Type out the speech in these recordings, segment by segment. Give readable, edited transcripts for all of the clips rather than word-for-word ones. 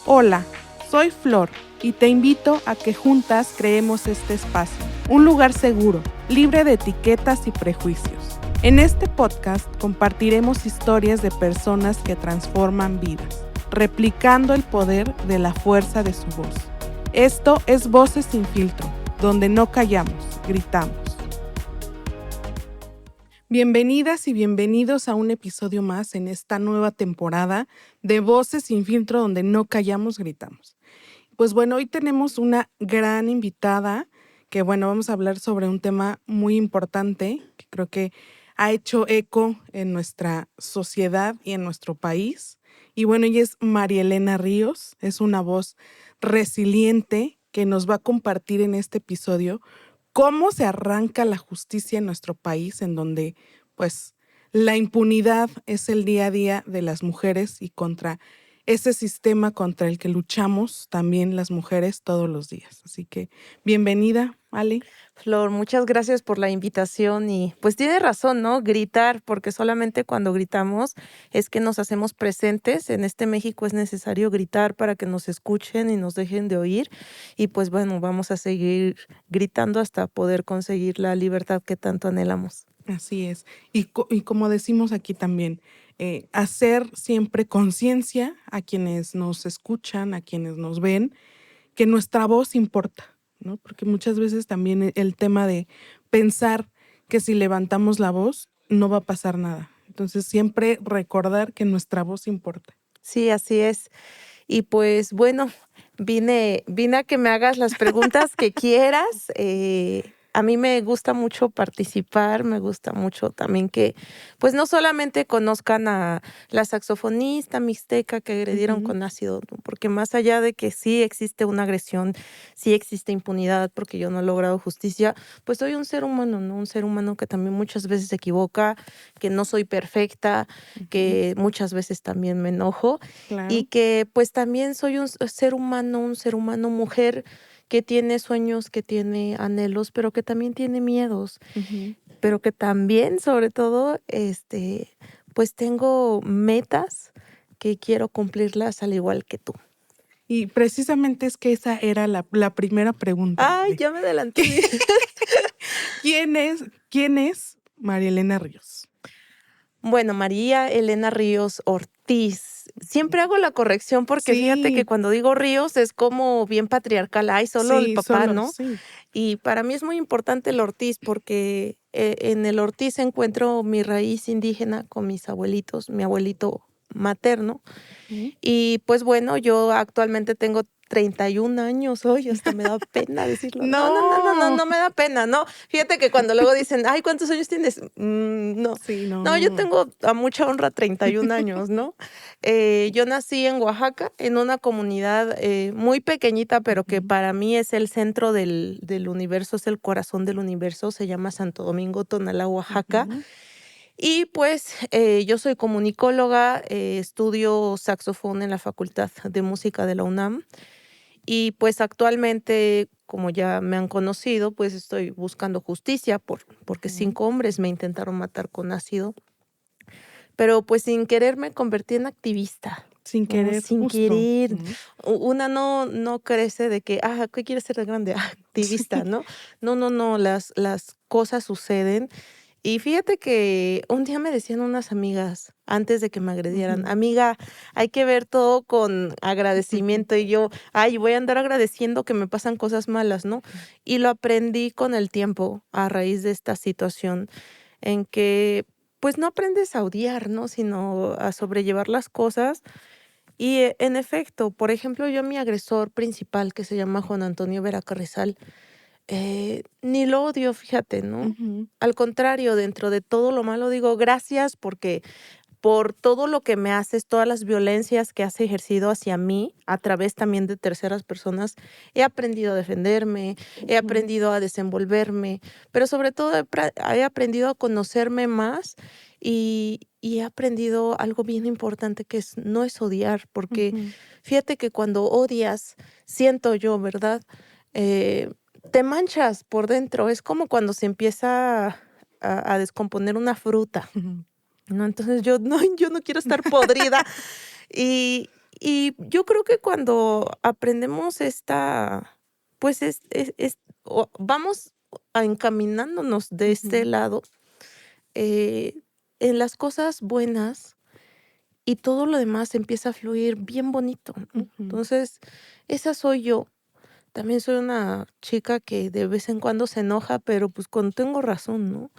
Hola, soy Flor y te invito a que juntas creemos este espacio, un lugar seguro, libre de etiquetas y prejuicios. En este podcast compartiremos historias de personas que transforman vidas, replicando el poder de la fuerza de su voz. Esto es Voces sin Filtro, donde no callamos, gritamos. Bienvenidas y bienvenidos a un episodio más en esta nueva temporada de Voces sin Filtro, donde no callamos, gritamos. Pues bueno, hoy tenemos una gran invitada que vamos a hablar sobre un tema muy importante que creo que ha hecho eco en nuestra sociedad y en nuestro país. Y bueno, ella es María Elena Ríos, es una voz resiliente que nos va a compartir en este episodio cómo se arranca la justicia en nuestro país, en donde pues la impunidad es el día a día de las mujeres y contra ese sistema contra el que luchamos también las mujeres todos los días. Así que bienvenida, Ale. Flor, muchas gracias por la invitación y pues tiene razón, ¿no? Gritar, porque solamente cuando gritamos es que nos hacemos presentes. En este México es necesario gritar para que nos escuchen y nos dejen de oír. Y pues bueno, vamos a seguir gritando hasta poder conseguir la libertad que tanto anhelamos. Así es. Y como decimos aquí también, hacer siempre conciencia a quienes nos escuchan, a quienes nos ven, que nuestra voz importa, ¿no? Porque muchas veces también el tema de pensar que si levantamos la voz no va a pasar nada. Entonces siempre recordar que nuestra voz importa. Sí, así es. Y pues bueno, vine a que me hagas las preguntas que quieras. A mí me gusta mucho participar, me gusta mucho también que, pues no solamente conozcan a la saxofonista mixteca que agredieron con ácido, ¿no? Porque más allá de que sí existe una agresión, sí existe impunidad porque yo no he logrado justicia, pues soy un ser humano, ¿no? Un ser humano que también muchas veces se equivoca, que no soy perfecta, que muchas veces también me enojo. Claro. Y que pues también soy un ser humano mujer que tiene sueños, que tiene anhelos, pero que también tiene miedos, pero que también, sobre todo, pues tengo metas que quiero cumplirlas al igual que tú. Y precisamente es que esa era la primera pregunta. Ay, ya me adelanté. ¿Quién es María Elena Ríos? Bueno, María Elena Ríos Ortiz. Siempre hago la corrección porque fíjate que cuando digo Ríos es como bien patriarcal. Ay, solo el papá, solo, ¿no? sí. Y para mí es muy importante el Ortiz porque en el Ortiz encuentro mi raíz indígena con mis abuelitos, mi abuelito materno. Y pues bueno, yo actualmente tengo 31 años hoy, hasta me da pena decirlo. No me da pena, no. Fíjate que cuando luego dicen, ay, ¿cuántos años tienes? No, Sí, no, yo tengo a mucha honra 31 años, ¿no? Yo nací en Oaxaca, en una comunidad muy pequeñita, pero que para mí es el centro del universo, es el corazón del universo, se llama Santo Domingo, Tonalá, Oaxaca. Y pues yo soy comunicóloga, estudio saxofón en la Facultad de Música de la UNAM y pues actualmente, como ya me han conocido, pues estoy buscando justicia porque 5 hombres me intentaron matar con ácido, pero pues sin querer me convertí en activista. Sin querer, Sin justo. querer. Una no crece de que, ¿qué quieres ser de grande? Activista, ¿no? No, las cosas suceden. Y fíjate que un día me decían unas amigas, antes de que me agredieran, amiga, hay que ver todo con agradecimiento. Y yo, voy a andar agradeciendo que me pasan cosas malas, ¿no? Y lo aprendí con el tiempo a raíz de esta situación en que, pues no aprendes a odiar, ¿no? Sino a sobrellevar las cosas. Y en efecto, por ejemplo, yo a mi agresor principal, que se llama Juan Antonio Vera Carrizal, ni lo odio, fíjate, ¿no? Al contrario, dentro de todo lo malo digo gracias porque por todo lo que me haces, todas las violencias que has ejercido hacia mí a través también de terceras personas, he aprendido a defenderme, he aprendido a desenvolverme, pero sobre todo he aprendido a conocerme más y he aprendido algo bien importante que no es odiar, porque fíjate que cuando odias, siento yo, ¿verdad? Te manchas por dentro, es como cuando se empieza a descomponer una fruta. No, entonces yo no quiero estar podrida. Y Y yo creo que cuando aprendemos pues vamos encaminándonos de este Ujú, lado, eh, en las cosas buenas y todo lo demás empieza a fluir bien bonito, ¿no? ujú. Entonces, esa soy yo. También soy una chica que de vez en cuando se enoja, pero pues cuando tengo razón, ¿no?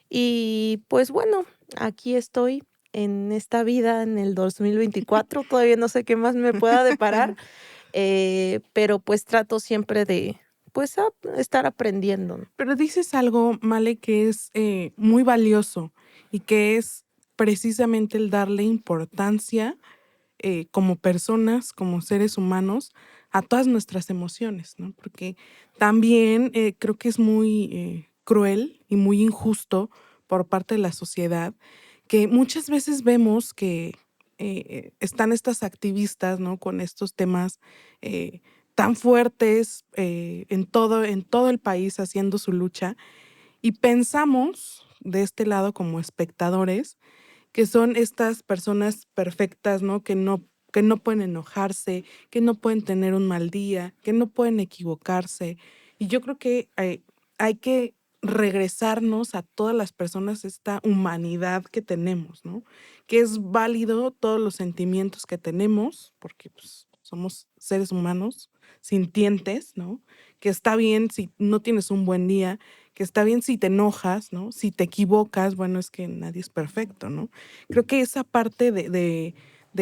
Y pues bueno, aquí estoy en esta vida en el 2024. Todavía no sé qué más me pueda deparar, pero pues trato siempre de, pues, estar aprendiendo, ¿no? Pero dices algo, Male, que es muy valioso y que es precisamente el darle importancia como personas, como seres humanos, a todas nuestras emociones, ¿no? Porque también creo que es muy cruel y muy injusto por parte de la sociedad que muchas veces vemos que están estas activistas, ¿no? Con estos temas eh, tan fuertes en todo el país haciendo su lucha y pensamos de este lado como espectadores que son estas personas perfectas, ¿no? Que no pueden enojarse, que no pueden tener un mal día, que no pueden equivocarse. Y yo creo que hay que regresarnos a todas las personas esta humanidad que tenemos, ¿no? Que es válido todos los sentimientos que tenemos, porque pues, somos seres humanos sintientes, ¿no? Que está bien si no tienes un buen día, que está bien si te enojas, ¿no? Si te equivocas, bueno, es que nadie es perfecto, ¿no? Creo que esa parte de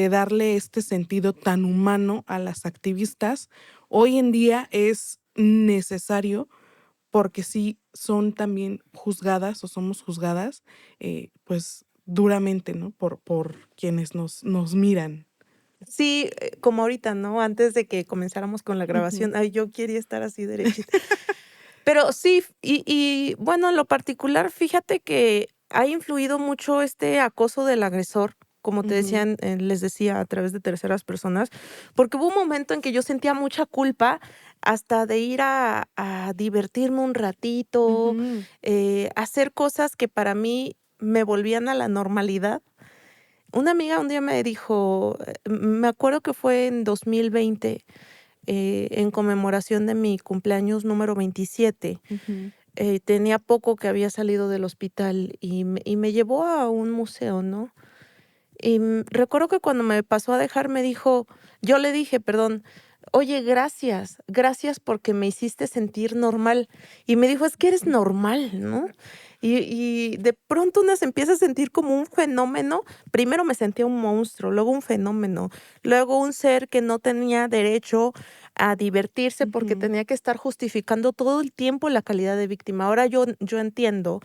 darle este sentido tan humano a las activistas hoy en día es necesario porque sí son también juzgadas o somos juzgadas, pues duramente, ¿no? Por quienes nos miran. Sí, como ahorita, ¿no? Antes de que comenzáramos con la Ujú, grabación, ay, yo quería estar así derechita. Pero sí, y bueno, en lo particular, fíjate que ha influido mucho este acoso del agresor, como te ujú, decían, les decía a través de terceras personas, porque hubo un momento en que yo sentía mucha culpa hasta de ir a divertirme un ratito, ujú, hacer cosas que para mí me volvían a la normalidad. Una amiga un día me dijo, me acuerdo que fue en 2020, en conmemoración de mi cumpleaños número 27. ujú, Tenía poco que había salido del hospital y me llevó a un museo, ¿no? Y recuerdo que cuando me pasó a dejar me dijo, yo le dije, perdón, oye, gracias, gracias porque me hiciste sentir normal. Y me dijo, es que eres normal, ¿no? Y de pronto una se empieza a sentir como un fenómeno. Primero me sentía un monstruo, luego un fenómeno, luego un ser que no tenía derecho a divertirse porque ujú. tenía que estar justificando todo el tiempo la calidad de víctima. Ahora yo entiendo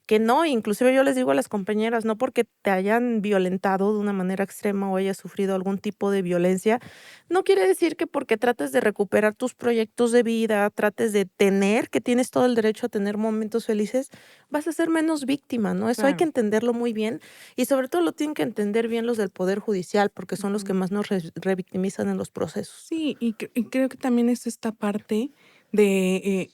que no, inclusive yo les digo a las compañeras, no porque te hayan violentado de una manera extrema o hayas sufrido algún tipo de violencia, no quiere decir que porque trates de recuperar tus proyectos de vida, trates de tener, que tienes todo el derecho a tener momentos felices, vas a ser menos víctima, ¿no? Eso hay que Claro. entenderlo muy bien y sobre todo lo tienen que entender bien los del Poder Judicial porque son los que Ujú. más nos revictimizan en los procesos. Sí, y creo que también es esta parte de,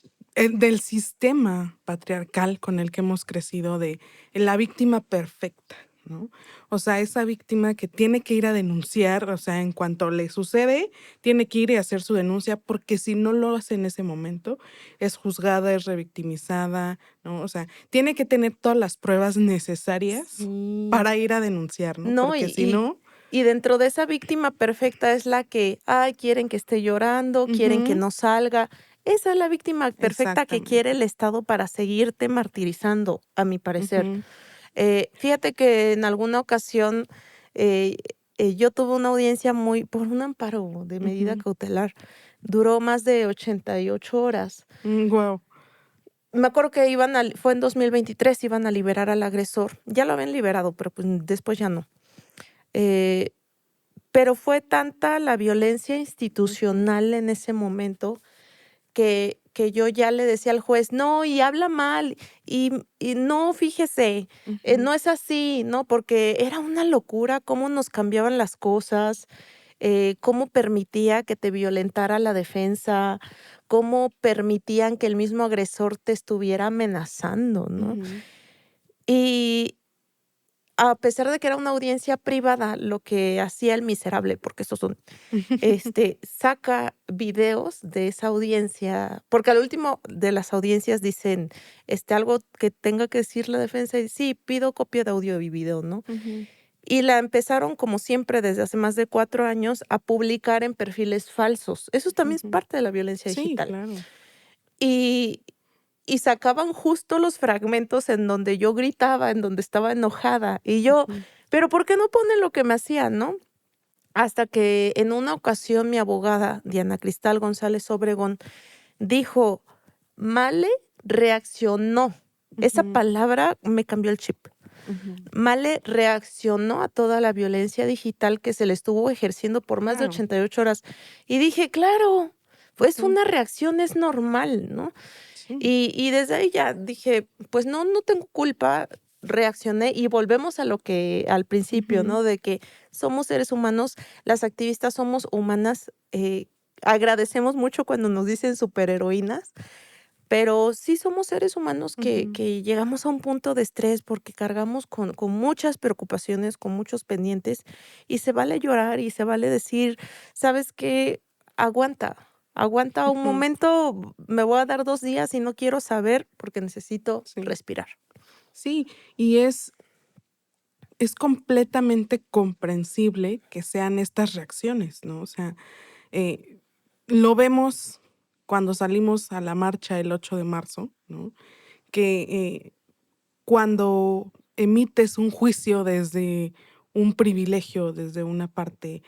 del sistema patriarcal con el que hemos crecido de la víctima perfecta, ¿no? O sea, esa víctima que tiene que ir a denunciar, o sea, en cuanto le sucede, tiene que ir y hacer su denuncia, porque si no lo hace en ese momento, es juzgada, es revictimizada, ¿no? O sea, tiene que tener todas las pruebas necesarias Sí. para ir a denunciar, ¿no? No, Porque si no, y dentro de esa víctima perfecta es la que, ay, quieren que esté llorando, quieren que ujú, no salga. Esa es la víctima perfecta que quiere exactamente. el Estado para seguirte martirizando, a mi parecer. Ujú, Fíjate que en alguna ocasión eh, yo tuve una audiencia por un amparo de medida ujú. cautelar. Duró más de 88 horas. Guau. Me acuerdo que fue en 2023, iban a liberar al agresor. Ya lo habían liberado, pero pues después ya no. Eh, Pero fue tanta la violencia Ujú, institucional en ese momento que yo ya le decía al juez: "No, y habla mal, y no, fíjese, ujú, no es así", ¿no? Porque era una locura cómo nos cambiaban las cosas, cómo permitía que te violentara la defensa, cómo permitían que el mismo agresor te estuviera amenazando, ¿no? ujú, Y a pesar de que era una audiencia privada, lo que hacía el miserable, porque esos son, saca videos de esa audiencia, porque al último de las audiencias dicen, algo que tenga que decir la defensa, y sí, pido copia de audio y video, ¿no? Ujú. Y la empezaron, como siempre, desde hace más de 4 años, a publicar en perfiles falsos. Eso también es Ujú. parte de la violencia Sí, digital. claro. Y y sacaban justo los fragmentos en donde yo gritaba, en donde estaba enojada, y yo: Ujú. "¿Pero por qué no ponen lo que me hacían?", ¿no? Hasta que en una ocasión mi abogada, Diana Cristal González Obregón, dijo: "Male reaccionó". Esa Ujú. palabra me cambió el chip. Ujú. Male reaccionó a toda la violencia digital que se le estuvo ejerciendo por más de Claro. 88 horas. Y dije: "Claro, pues Ujú. una reacción, es normal", ¿no? Sí. Y desde ahí ya dije: "Pues no tengo culpa", reaccioné y volvemos a lo que al principio, Ujú. ¿no? De que somos seres humanos, las activistas somos humanas, agradecemos mucho cuando nos dicen superheroínas, pero sí somos seres humanos que Ujú. que llegamos a un punto de estrés porque cargamos con muchas preocupaciones, con muchos pendientes, y se vale llorar y se vale decir: "¿Sabes qué? Aguanta, aguanta un Ujú. momento, me voy a dar 2 días y no quiero saber porque necesito Sí. respirar". Sí, y es completamente comprensible que sean estas reacciones, ¿no? O sea, eh, lo vemos cuando salimos a la marcha el 8 de marzo, ¿no? Que, cuando emites un juicio desde un privilegio, desde una parte,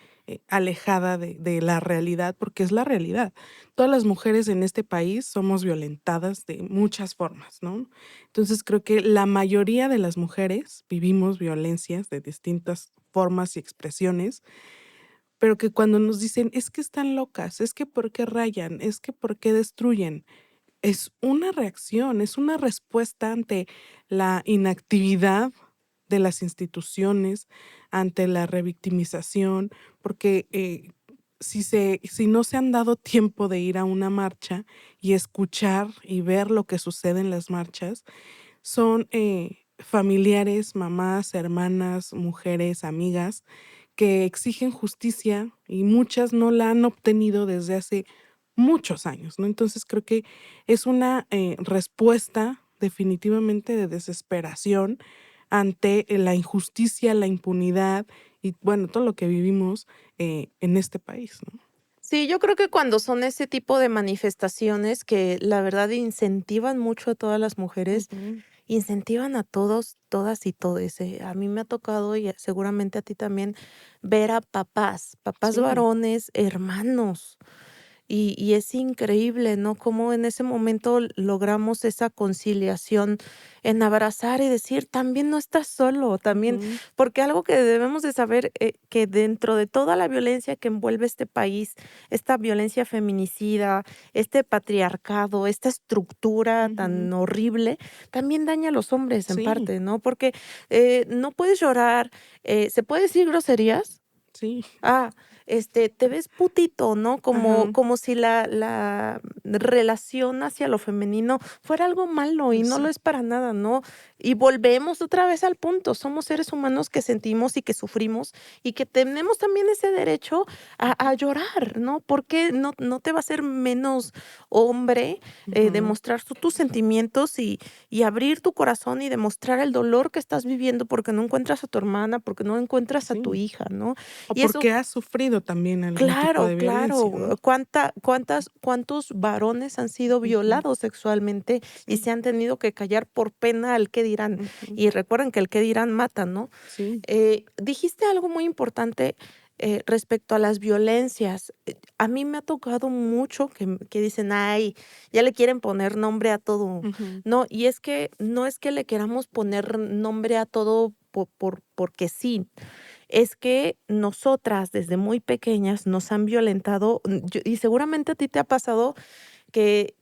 alejada de la realidad, porque es la realidad. Todas las mujeres en este país somos violentadas de muchas formas, ¿no? Entonces, creo que la mayoría de las mujeres vivimos violencias de distintas formas y expresiones, pero que cuando nos dicen: "Es que están locas, es que por qué rayan, es que por qué destruyen", es una reacción, es una respuesta ante la inactividad de las instituciones, ante la revictimización, porque, si no se han dado tiempo de ir a una marcha y escuchar y ver lo que sucede en las marchas, son, familiares, mamás, hermanas, mujeres, amigas, que exigen justicia y muchas no la han obtenido desde hace muchos años, ¿no? Entonces, creo que es una, respuesta definitivamente de desesperación ante la injusticia, la impunidad y, bueno, todo lo que vivimos, en este país, ¿no? Sí, yo creo que cuando son ese tipo de manifestaciones que la verdad incentivan mucho a todas las mujeres, Ujú. incentivan a todos, todas y todes, a mí me ha tocado, y seguramente a ti también, ver a papás Sí. varones, hermanos. Y es increíble, ¿no? Cómo en ese momento logramos esa conciliación en abrazar y decir: "También no estás solo", también Ujú. porque algo que debemos de saber, que dentro de toda la violencia que envuelve este país, esta violencia feminicida, este patriarcado, esta estructura Ujú. tan horrible, también daña a los hombres en Sí, parte, ¿no? Porque, no puedes llorar, ¿se puede decir groserías? sí. Ah, te ves putito, ¿no? Como Ajá. como si la relación hacia lo femenino fuera algo malo, y no lo es Exacto. para nada, ¿no? Y volvemos otra vez al punto, somos seres humanos que sentimos y que sufrimos, y que tenemos también ese derecho a llorar, ¿no? Porque no te va a hacer menos hombre, Ujú. demostrar tus sentimientos y abrir tu corazón y demostrar el dolor que estás viviendo porque no encuentras a tu hermana, porque no encuentras a tu Sí. hija, ¿no? O Y eso porque has sufrido también algún tipo claro, de violencia, claro, ¿no? cuántos varones han sido Ujú. violados sexualmente y Sí. se han tenido que callar por pena al qué dirán. Ujú. Y recuerden que el qué dirán mata, ¿no? Sí. Dijiste algo muy importante, respecto a las violencias. A mí me ha tocado mucho que dicen: "Ay, ya le quieren poner nombre a todo". Ujú. No, y es que no es que le queramos poner nombre a todo porque sí. Es que nosotras, desde muy pequeñas, nos han violentado, y seguramente a ti te ha pasado que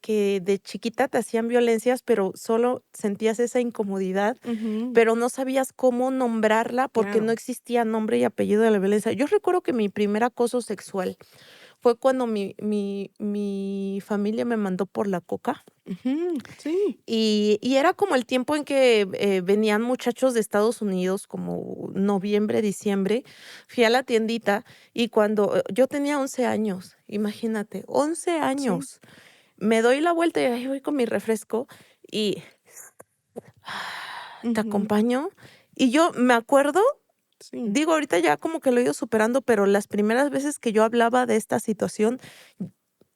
de chiquita te hacían violencias, pero solo sentías esa incomodidad, Ujú. pero no sabías cómo nombrarla porque no Claro. existía nombre y apellido de la violencia. Yo recuerdo que mi primer acoso sexual fue cuando mi familia me mandó por la coca. Sí. Y era como el tiempo en que venían muchachos de Estados Unidos, como noviembre, diciembre. Fui a la tiendita y cuando yo tenía 11 años, imagínate, 11 Sí. años. Me doy la vuelta y ahí voy con mi refresco y te Ujú. acompaño. Y yo me acuerdo, Sí. digo, ahorita ya como que lo he ido superando, pero las primeras veces que yo hablaba de esta situación,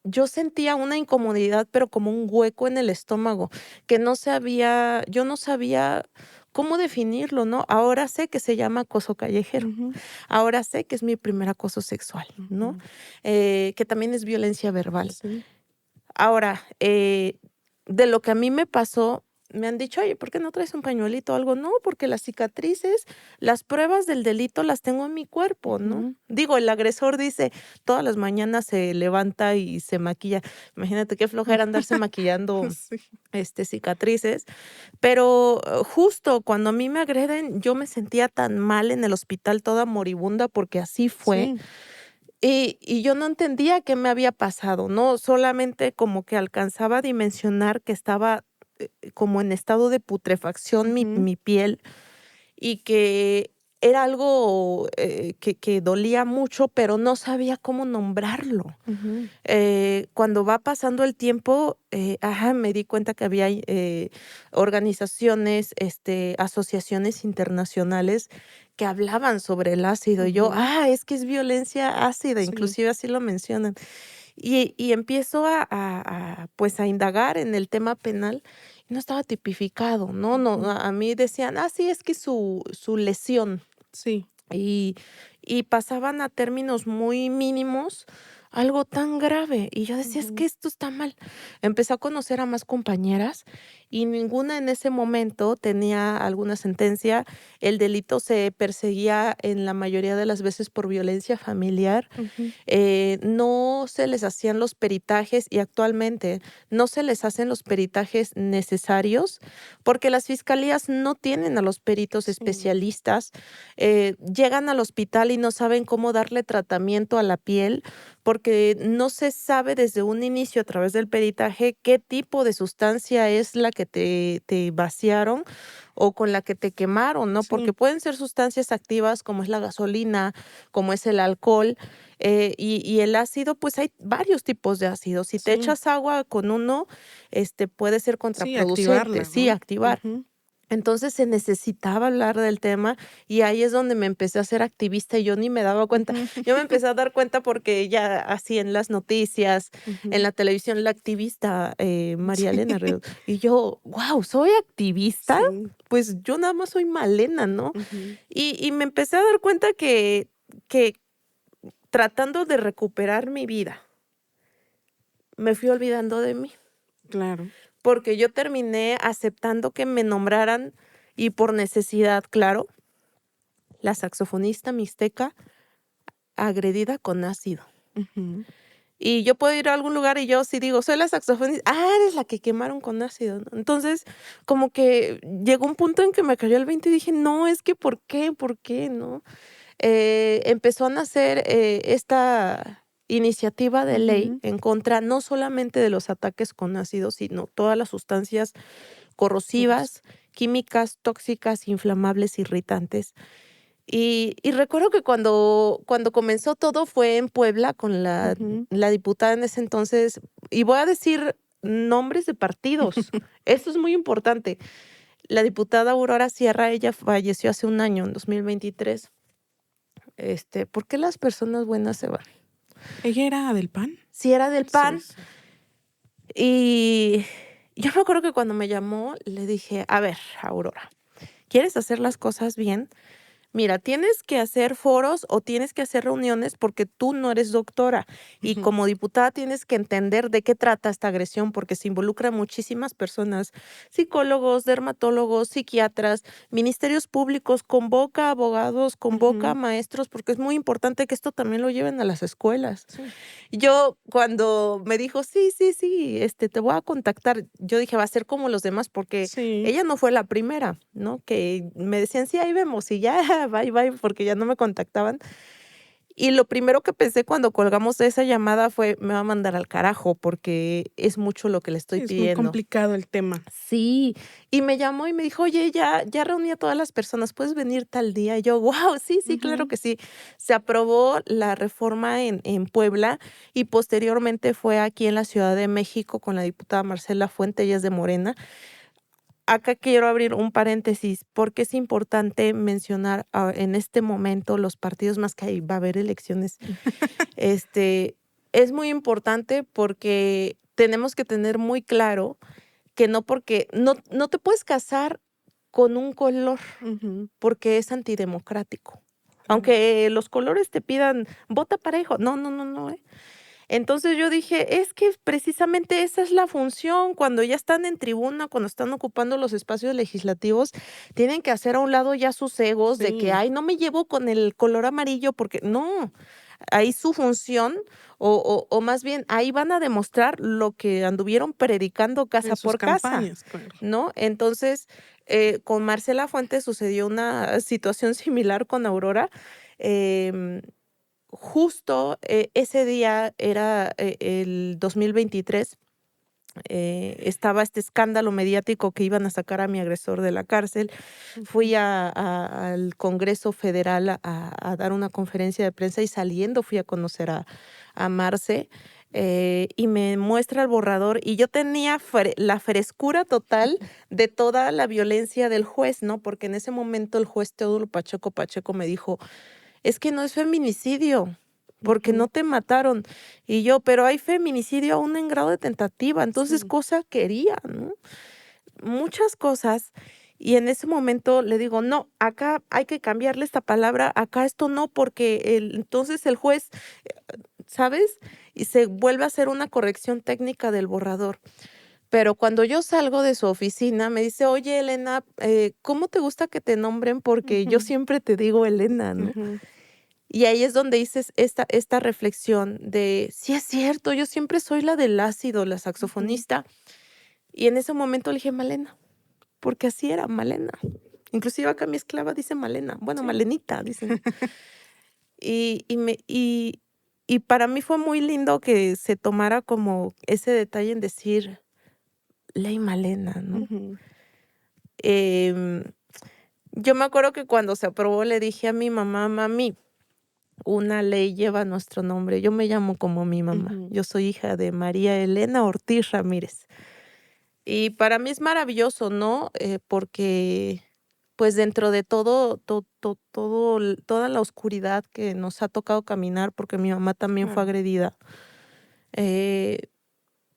yo sentía una incomodidad, pero como un hueco en el estómago, que yo no sabía cómo definirlo, ¿no? Ahora sé que se llama acoso callejero. Ujú. Ahora sé que es mi primer acoso sexual, ¿no? Ujú. Que también es violencia verbal. Sí. Ahora, de lo que a mí me pasó, me han dicho: "Oye, ¿por qué no traes un pañuelito o algo?". No, porque las cicatrices, las pruebas del delito las tengo en mi cuerpo, ¿no? Ujú. Digo, el agresor dice, todas las mañanas se levanta y se maquilla. Imagínate qué flojera andarse maquillando, Sí. cicatrices. Pero, justo cuando a mí me agreden, yo me sentía tan mal en el hospital, toda moribunda, porque así fue. Sí. Y yo no entendía qué me había pasado, ¿no? Solamente como que alcanzaba a dimensionar que estaba, como en estado de putrefacción Ujú. mi piel y que era algo, que dolía mucho, pero no sabía cómo nombrarlo. Ujú. Cuando va pasando el tiempo, me di cuenta que había, organizaciones, asociaciones internacionales que hablaban sobre el ácido, y yo: Ujú. es que es violencia ácida", Sí. inclusive así lo mencionan. Y empiezo pues, a indagar en el tema penal, y no estaba tipificado, no, Ujú. a mí decían: sí, es que su lesión", Sí. y pasaban a términos muy mínimos, algo tan grave, y yo decía: "Es Ujú. que esto está mal". Empecé a conocer a más compañeras, y ninguna en ese momento tenía alguna sentencia. El delito se perseguía en la mayoría de las veces por violencia familiar. Ujú. No se les hacían los peritajes y actualmente no se les hacen los peritajes necesarios, porque las fiscalías no tienen a los peritos Sí. especialistas. Llegan al hospital y no saben cómo darle tratamiento a la piel, porque no se sabe desde un inicio a través del peritaje qué tipo de sustancia es la que te vaciaron o con la que te quemaron, ¿no? Porque Sí. pueden ser sustancias activas como es la gasolina, como es el alcohol, y el ácido, pues hay varios tipos de ácidos. Si te Sí. echas agua con uno, puede ser Sí, contraproducente, activarla, sí, ¿no? activar. Ujú. Entonces se necesitaba hablar del tema y ahí es donde me empecé a ser activista y yo ni me daba cuenta. Ujú. Yo me empecé a dar cuenta porque ya así en las noticias, en Ujú. la televisión, la activista María Sí. Elena Ríos. Y yo, wow, ¿soy activista? Sí. Pues yo nada más soy Malena, ¿no? Ujú. Y me empecé a dar cuenta que tratando de recuperar mi vida, me fui olvidando de mí, Claro. porque yo terminé aceptando que me nombraran y por necesidad, claro, la saxofonista mixteca agredida con ácido. Ujú. Y yo puedo ir a algún lugar y yo sí digo: "Soy la saxofonista", eres la que quemaron con ácido, ¿no? Entonces, como que llegó un punto en que me cayó el 20 y dije: "No, es que, ¿por qué? ¿Por qué?", ¿no? Empezó a nacer, esta iniciativa de ley Ujú. en contra, no solamente de los ataques con ácido, sino todas las sustancias Corrosivo. corrosivas, químicas, tóxicas, inflamables, irritantes. Y recuerdo que cuando comenzó todo fue en Puebla con Ujú. la diputada en ese entonces, y voy a decir nombres de partidos, esto es muy importante. La diputada Aurora Sierra, ella falleció hace un año, en 2023. ¿Por qué las personas buenas se van? ¿Ella era del PAN? Si era del Sí, PAN, sí. y yo me acuerdo que cuando me llamó, le dije: "A ver, Aurora, ¿quieres hacer las cosas bien? Mira, tienes que hacer foros o tienes que hacer reuniones porque tú no eres doctora y Ujú. como diputada tienes que entender de qué trata esta agresión porque se involucra a muchísimas personas, psicólogos, dermatólogos, psiquiatras, ministerios públicos, convoca a abogados, convoca a Ujú. maestros, porque es muy importante que esto también lo lleven a las escuelas". Sí. Yo cuando me dijo: "Sí, sí, sí, te voy a contactar", yo dije: "Va a ser como los demás", porque Sí. ella no fue la primera, ¿no? Que me decían: "Sí, ahí vemos", y ya, bye, bye, porque ya no me contactaban. Y lo primero que pensé cuando colgamos esa llamada fue, me va a mandar al carajo porque es mucho lo que le Sí, estoy es muy pidiendo. complicado el tema. Sí, y me llamó y me dijo: "Oye, ya reuní a todas las personas, ¿puedes venir tal día?". Y yo: "Guau, sí, sí, claro Ujú. que sí". Se aprobó la reforma en Puebla y posteriormente fue aquí en la Ciudad de México con la diputada Marcela Fuente, ella es de Morena. Acá quiero abrir un paréntesis, porque es importante mencionar, en este momento los partidos, más que ahí va a haber elecciones, este, es muy importante porque tenemos que tener muy claro que no porque no te puedes casar con un color, Ujú, porque es antidemocrático. claro. Aunque los colores te pidan vota parejo. No, no, no, no, ¿eh? Entonces yo dije, es que precisamente esa es la función, cuando ya están en tribuna, cuando están ocupando los espacios legislativos, tienen que hacer a un lado ya sus egos de que, Sí, ay, no me llevo con el color amarillo porque no, ahí su función, o más bien ahí van a demostrar lo que anduvieron predicando en casa sus por casa, campañas, claro. ¿no? Entonces, con Marcela Fuentes sucedió una situación similar con Aurora. em, Justo, ese día era, el 2023, estaba este escándalo mediático que iban a sacar a mi agresor de la cárcel. Ujú. Fui al Congreso Federal a dar una conferencia de prensa y saliendo fui a conocer a Marce, y me muestra el borrador y yo tenía la frescura total de toda la violencia del juez, ¿no? Porque en ese momento el juez Teodulo Pacheco Pacheco me dijo: "Es que no es feminicidio, porque no Ujú. te mataron". Y yo: "Pero hay feminicidio aún en grado de tentativa". Entonces, Sí. cosa quería, ¿no? Muchas cosas. Y en ese momento le digo: "No, acá hay que cambiarle esta palabra, acá esto no, porque entonces el juez", ¿sabes? Y se vuelve a hacer una corrección técnica del borrador. Pero cuando yo salgo de su oficina, me dice: "Oye, Elena, ¿cómo te gusta que te nombren? Porque yo Ujú, siempre te digo Elena", ¿no? ujú. Y ahí es donde dices esta reflexión de, sí es cierto, yo siempre soy la del ácido, la Ujú. saxofonista. Y en ese momento le dije: "Malena", porque así era, Malena. Inclusive acá mi esclava dice Malena, bueno, Sí. Malenita, dicen. Y para mí fue muy lindo que se tomara como ese detalle en decir: "Ley Malena", ¿no? Ujú, Em, yo me acuerdo que cuando se aprobó le dije a mi mamá: "Mami, una ley lleva nuestro nombre". Yo me llamo como mi mamá. ujú. Yo soy hija de María Elena Ortiz Ramírez. Y para mí es maravilloso, ¿no? Porque, pues, dentro de toda la oscuridad que nos ha tocado caminar, porque mi mamá también fue Claro. agredida, eh,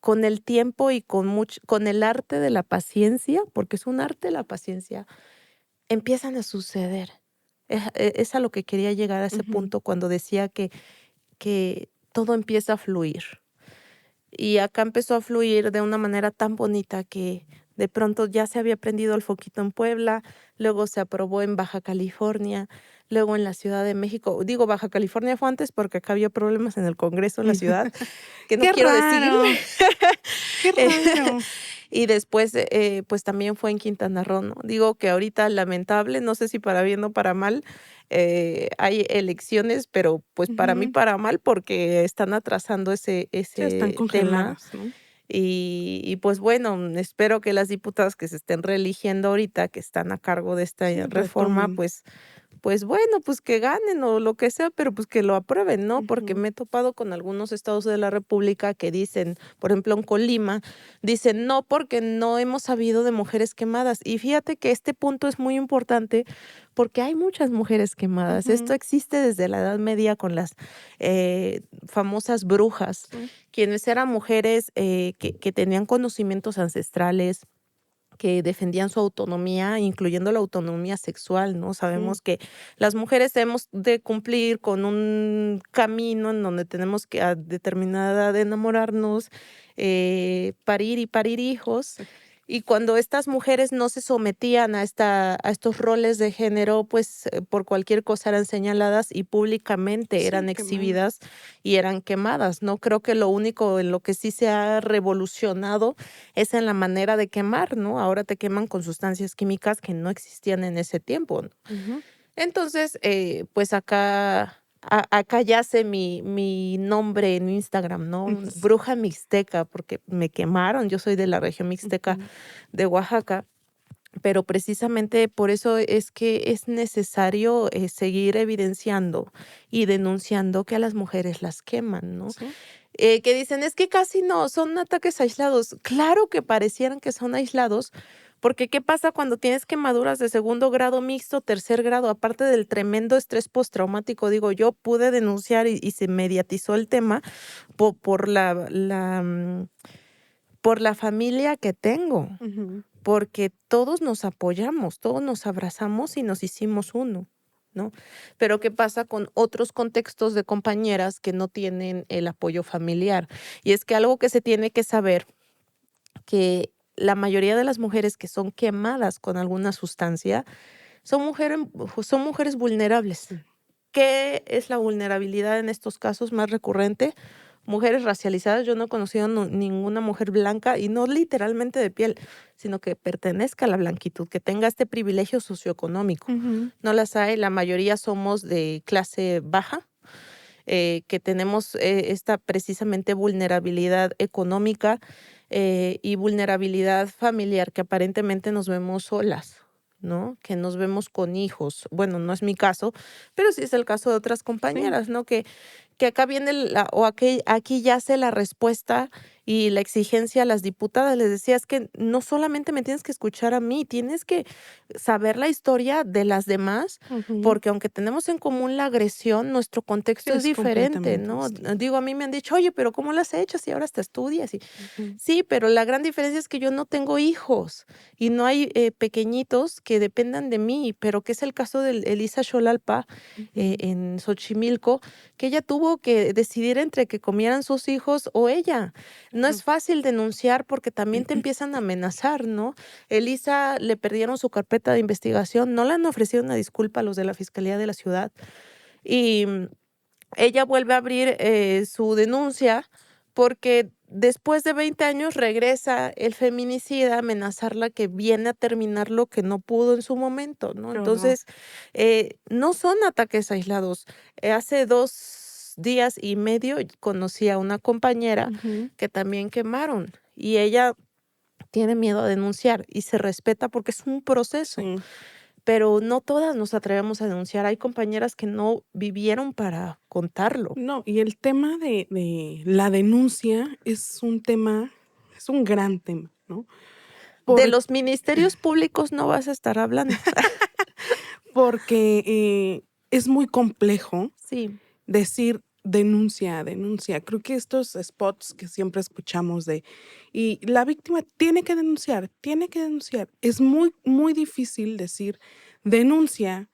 con el tiempo y con el arte de la paciencia, porque es un arte la paciencia, empiezan a suceder. Es a lo que quería llegar a ese Ujú. punto cuando decía que todo empieza a fluir. Y acá empezó a fluir de una manera tan bonita que de pronto ya se había prendido el foquito en Puebla, luego se aprobó en Baja California, luego en la Ciudad de México. Digo, Baja California fue antes porque acá había problemas en el Congreso en la ciudad, que no Qué quiero decir. raro, qué raro. Y después, pues también fue en Quintana Roo, ¿no? Digo que ahorita lamentable, no sé si para bien o para mal, hay elecciones, pero pues para mí Ujú. para mal porque están atrasando ese Sí, están ese tema. congeladas, ¿no? Pues bueno, espero que las diputadas que se estén reeligiendo ahorita, que están a cargo de esta Sí, reforma, retomen. pues bueno, pues que ganen o lo que sea, pero pues que lo aprueben, ¿no? Porque Ujú. me he topado con algunos estados de la república que dicen, por ejemplo, en Colima, dicen: "No, porque no hemos sabido de mujeres quemadas". Y fíjate que este punto es muy importante, porque hay muchas mujeres quemadas. Esto Ujú. existe desde la Edad Media con las, famosas brujas, Sí, quienes eran mujeres, que tenían conocimientos ancestrales, que defendían su autonomía, incluyendo la autonomía sexual, ¿no? sí. Sabemos que las mujeres debemos de cumplir con un camino en donde tenemos que a determinada edad de enamorarnos, parir y parir hijos. Sí, Y cuando estas mujeres no se sometían a estos roles de género, pues, por cualquier cosa eran señaladas y públicamente sí, eran quemadas. exhibidas y eran quemadas, ¿no? Creo que lo único en lo que sí se ha revolucionado es en la manera de quemar, ¿no? Ahora te queman con sustancias químicas que no existían en ese tiempo, ¿no? Ujú. Entonces, pues acá acá yace mi nombre en Instagram, ¿no? Sí. Bruja mixteca, porque me quemaron. Yo soy de la región mixteca Ujú. de Oaxaca, pero precisamente por eso es que es necesario seguir evidenciando y denunciando que a las mujeres las queman, ¿no? Sí. Que dicen, es que casi no, son ataques aislados. Claro que parecieran que son aislados, porque ¿qué pasa cuando tienes quemaduras de segundo grado mixto, tercer grado? Aparte del tremendo estrés postraumático, digo, yo pude denunciar y se mediatizó el tema por por la familia que tengo, Ujú. porque todos nos apoyamos, todos nos abrazamos y nos hicimos uno, ¿no? Pero ¿qué pasa con otros contextos de compañeras que no tienen el apoyo familiar? Y es que algo que se tiene que saber, que la mayoría de las mujeres que son quemadas con alguna sustancia son mujeres vulnerables. Sí. ¿Qué es la vulnerabilidad en estos casos más recurrente? Mujeres racializadas. Yo no he conocido ninguna mujer blanca, y no literalmente de piel, sino que pertenezca a la blanquitud, que tenga este privilegio socioeconómico. Ujú. No las hay, la mayoría somos de clase baja, que tenemos esta precisamente vulnerabilidad económica y vulnerabilidad familiar, que aparentemente nos vemos solas, ¿no? Que nos vemos con hijos. Bueno, no es mi caso, pero sí es el caso de otras Sí. compañeras, ¿no? Que acá viene o aquí yace la respuesta y la exigencia a las diputadas. Les decía, es que no solamente me tienes que escuchar a mí, tienes que saber la historia de las demás, Ujú. porque aunque tenemos en común la agresión, nuestro Sí, contexto es es diferente, completamente ¿no? distinto. Digo, a mí me han dicho, oye, pero ¿cómo lo has hecho si ahora hasta estudias? Y Ujú. sí, pero la gran diferencia es que yo no tengo hijos y no hay pequeñitos que dependan de mí, pero que es el caso de Elisa Xolalpa Ujú. en Xochimilco, que ella tuvo que decidir entre que comieran sus hijos o ella. No Claro. es fácil denunciar porque también te empiezan a amenazar, ¿no? Elisa le perdieron su carpeta de investigación, no le han ofrecido una disculpa a los de la Fiscalía de la Ciudad y ella vuelve a abrir su denuncia porque después de 20 años regresa el feminicida a amenazarla que viene a terminar lo que no pudo en su momento, ¿no? Qué horror. Entonces, no son ataques aislados. Hace 2 días y medio conocí a una compañera Ujú. que también quemaron y ella tiene miedo a denunciar y se respeta porque es un proceso, Sí. pero no todas nos atrevemos a denunciar. Hay compañeras que no vivieron para contarlo. No, y el tema de la denuncia es un gran tema, ¿no? De Por los ministerios públicos no vas a estar hablando. porque, es muy complejo Sí, decir: "Denuncia, denuncia". Creo que estos spots que siempre escuchamos y la víctima tiene que denunciar. Es muy, muy difícil decir: "Denuncia",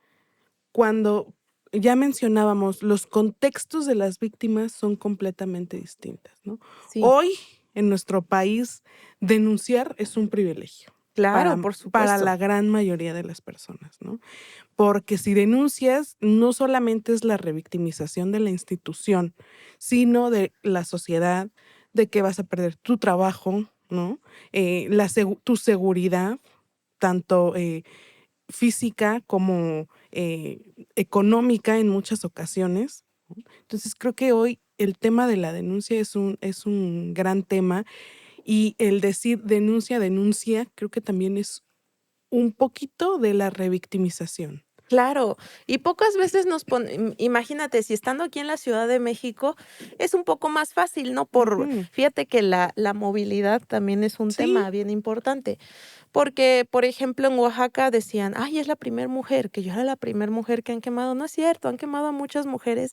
cuando ya mencionábamos, los contextos de las víctimas son completamente distintas, ¿no? sí, Hoy, en nuestro país, denunciar es un privilegio claro, por para supuesto. la gran mayoría de las personas, ¿no? Porque si denuncias, no solamente es la revictimización de la institución, sino de la sociedad, de que vas a perder tu trabajo, ¿no? Tu seguridad, tanto, física como, económica en muchas ocasiones, ¿no? Entonces, creo que hoy el tema de la denuncia es un gran tema, y el decir denuncia, denuncia, creo que también es un poquito de la revictimización. Claro, y pocas veces imagínate, si estando aquí en la Ciudad de México es un poco más fácil, ¿no? Ujú. Fíjate que la movilidad también es un Sí. tema bien importante, porque, por ejemplo, en Oaxaca decían, ay, es la primer mujer, que yo era la primer mujer que han quemado. No es cierto, han quemado a muchas mujeres.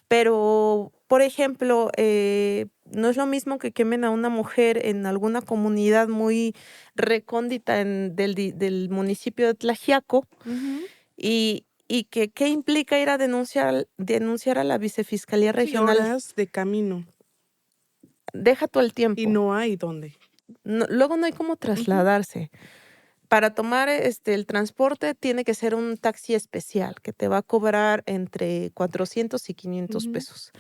Pero, por ejemplo, no es lo mismo que quemen a una mujer en alguna comunidad muy recóndita del municipio de Tlaxiaco, Ujú. y que, ¿qué implica ir a denunciar a la vicefiscalía Sí, regional? horas de camino, Deja todo el y tiempo. no hay dónde. Luego no hay cómo Ujú. trasladarse. Para tomar, el transporte tiene que ser un taxi especial que te va a cobrar entre 400 y 500 Ujú. pesos.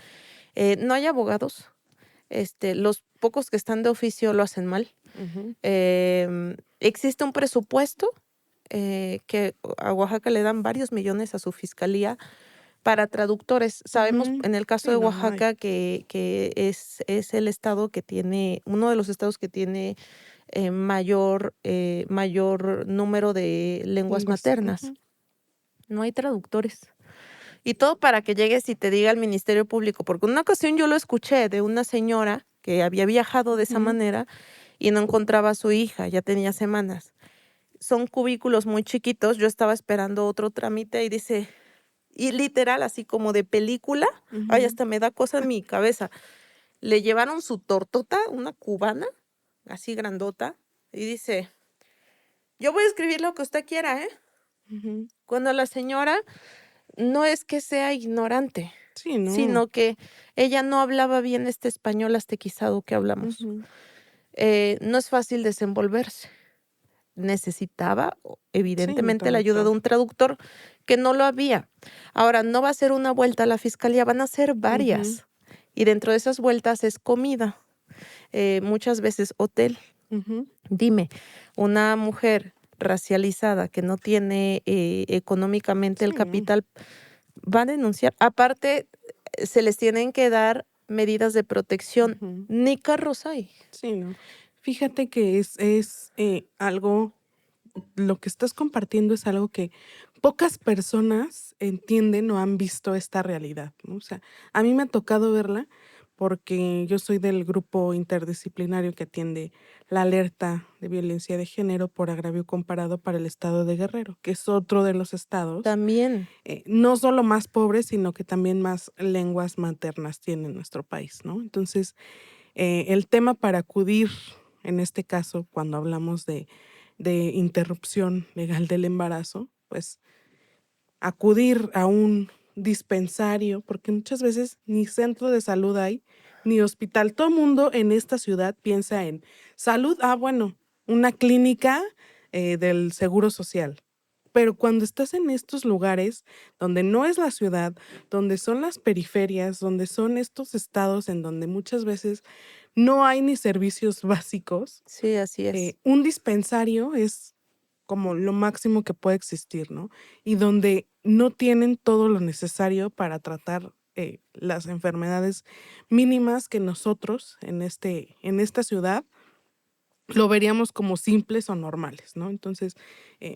No hay abogados. Los pocos que están de oficio lo hacen mal. Ujú. Existe un presupuesto que a Oaxaca le dan varios millones a su fiscalía para traductores. Sabemos Ujú. en el caso Sí, de no, no hay. Oaxaca que es el estado que tiene, uno de los estados que tiene mayor número de lenguas Lenguas. maternas. Ujú, No hay traductores. Y todo para que llegues y te diga el Ministerio Público, porque en una ocasión yo lo escuché de una señora que había viajado de esa ujú, manera y no encontraba a su hija, ya tenía semanas. Son cubículos muy chiquitos, yo estaba esperando otro trámite y dice, y literal, así como de película, ay, ujú. hasta me da cosa en mi cabeza. Le llevaron su tortota, una cubana, así grandota, y dice, yo voy a escribir lo que usted quiera, ¿eh? Ujú. Cuando la señora no es que sea ignorante, Sí, no. sino que ella no hablaba bien este español astequizado que hablamos. Ujú. No es fácil desenvolverse. Necesitaba, Sí, un evidentemente, la ayuda de traductor. un traductor, que no lo había. Ahora, no va a ser una vuelta a la fiscalía, van a ser Ujú, varias. Y dentro de esas vueltas es comida, muchas veces hotel. ujú. Dime, una mujer racializada que no tiene económicamente el Sí, no. capital va a denunciar. Aparte, se les tienen que dar medidas de protección. Ujú. Ni carros hay. Sí, no. Fíjate que es algo, lo que estás compartiendo es algo que pocas personas entienden o han visto esta realidad, ¿no? O sea, a mí me ha tocado verla porque yo soy del grupo interdisciplinario que atiende la alerta de violencia de género por agravio comparado para el estado de Guerrero, que es otro de los estados, También, no solo más pobres, sino que también más lenguas maternas tiene nuestro país, ¿no? Entonces, el tema para acudir, en este caso, cuando hablamos de interrupción legal del embarazo, pues acudir a un dispensario, porque muchas veces ni centro de salud hay, ni hospital. Todo el mundo en esta ciudad piensa en salud, bueno, una clínica del Seguro Social. Pero cuando estás en estos lugares donde no es la ciudad, donde son las periferias, donde son estos estados en donde muchas veces no hay ni servicios básicos, sí, así es. un dispensario es como lo máximo que puede existir, ¿no? Y donde no tienen todo lo necesario para tratar las enfermedades mínimas que nosotros en esta ciudad lo veríamos como simples o normales, ¿no? Entonces,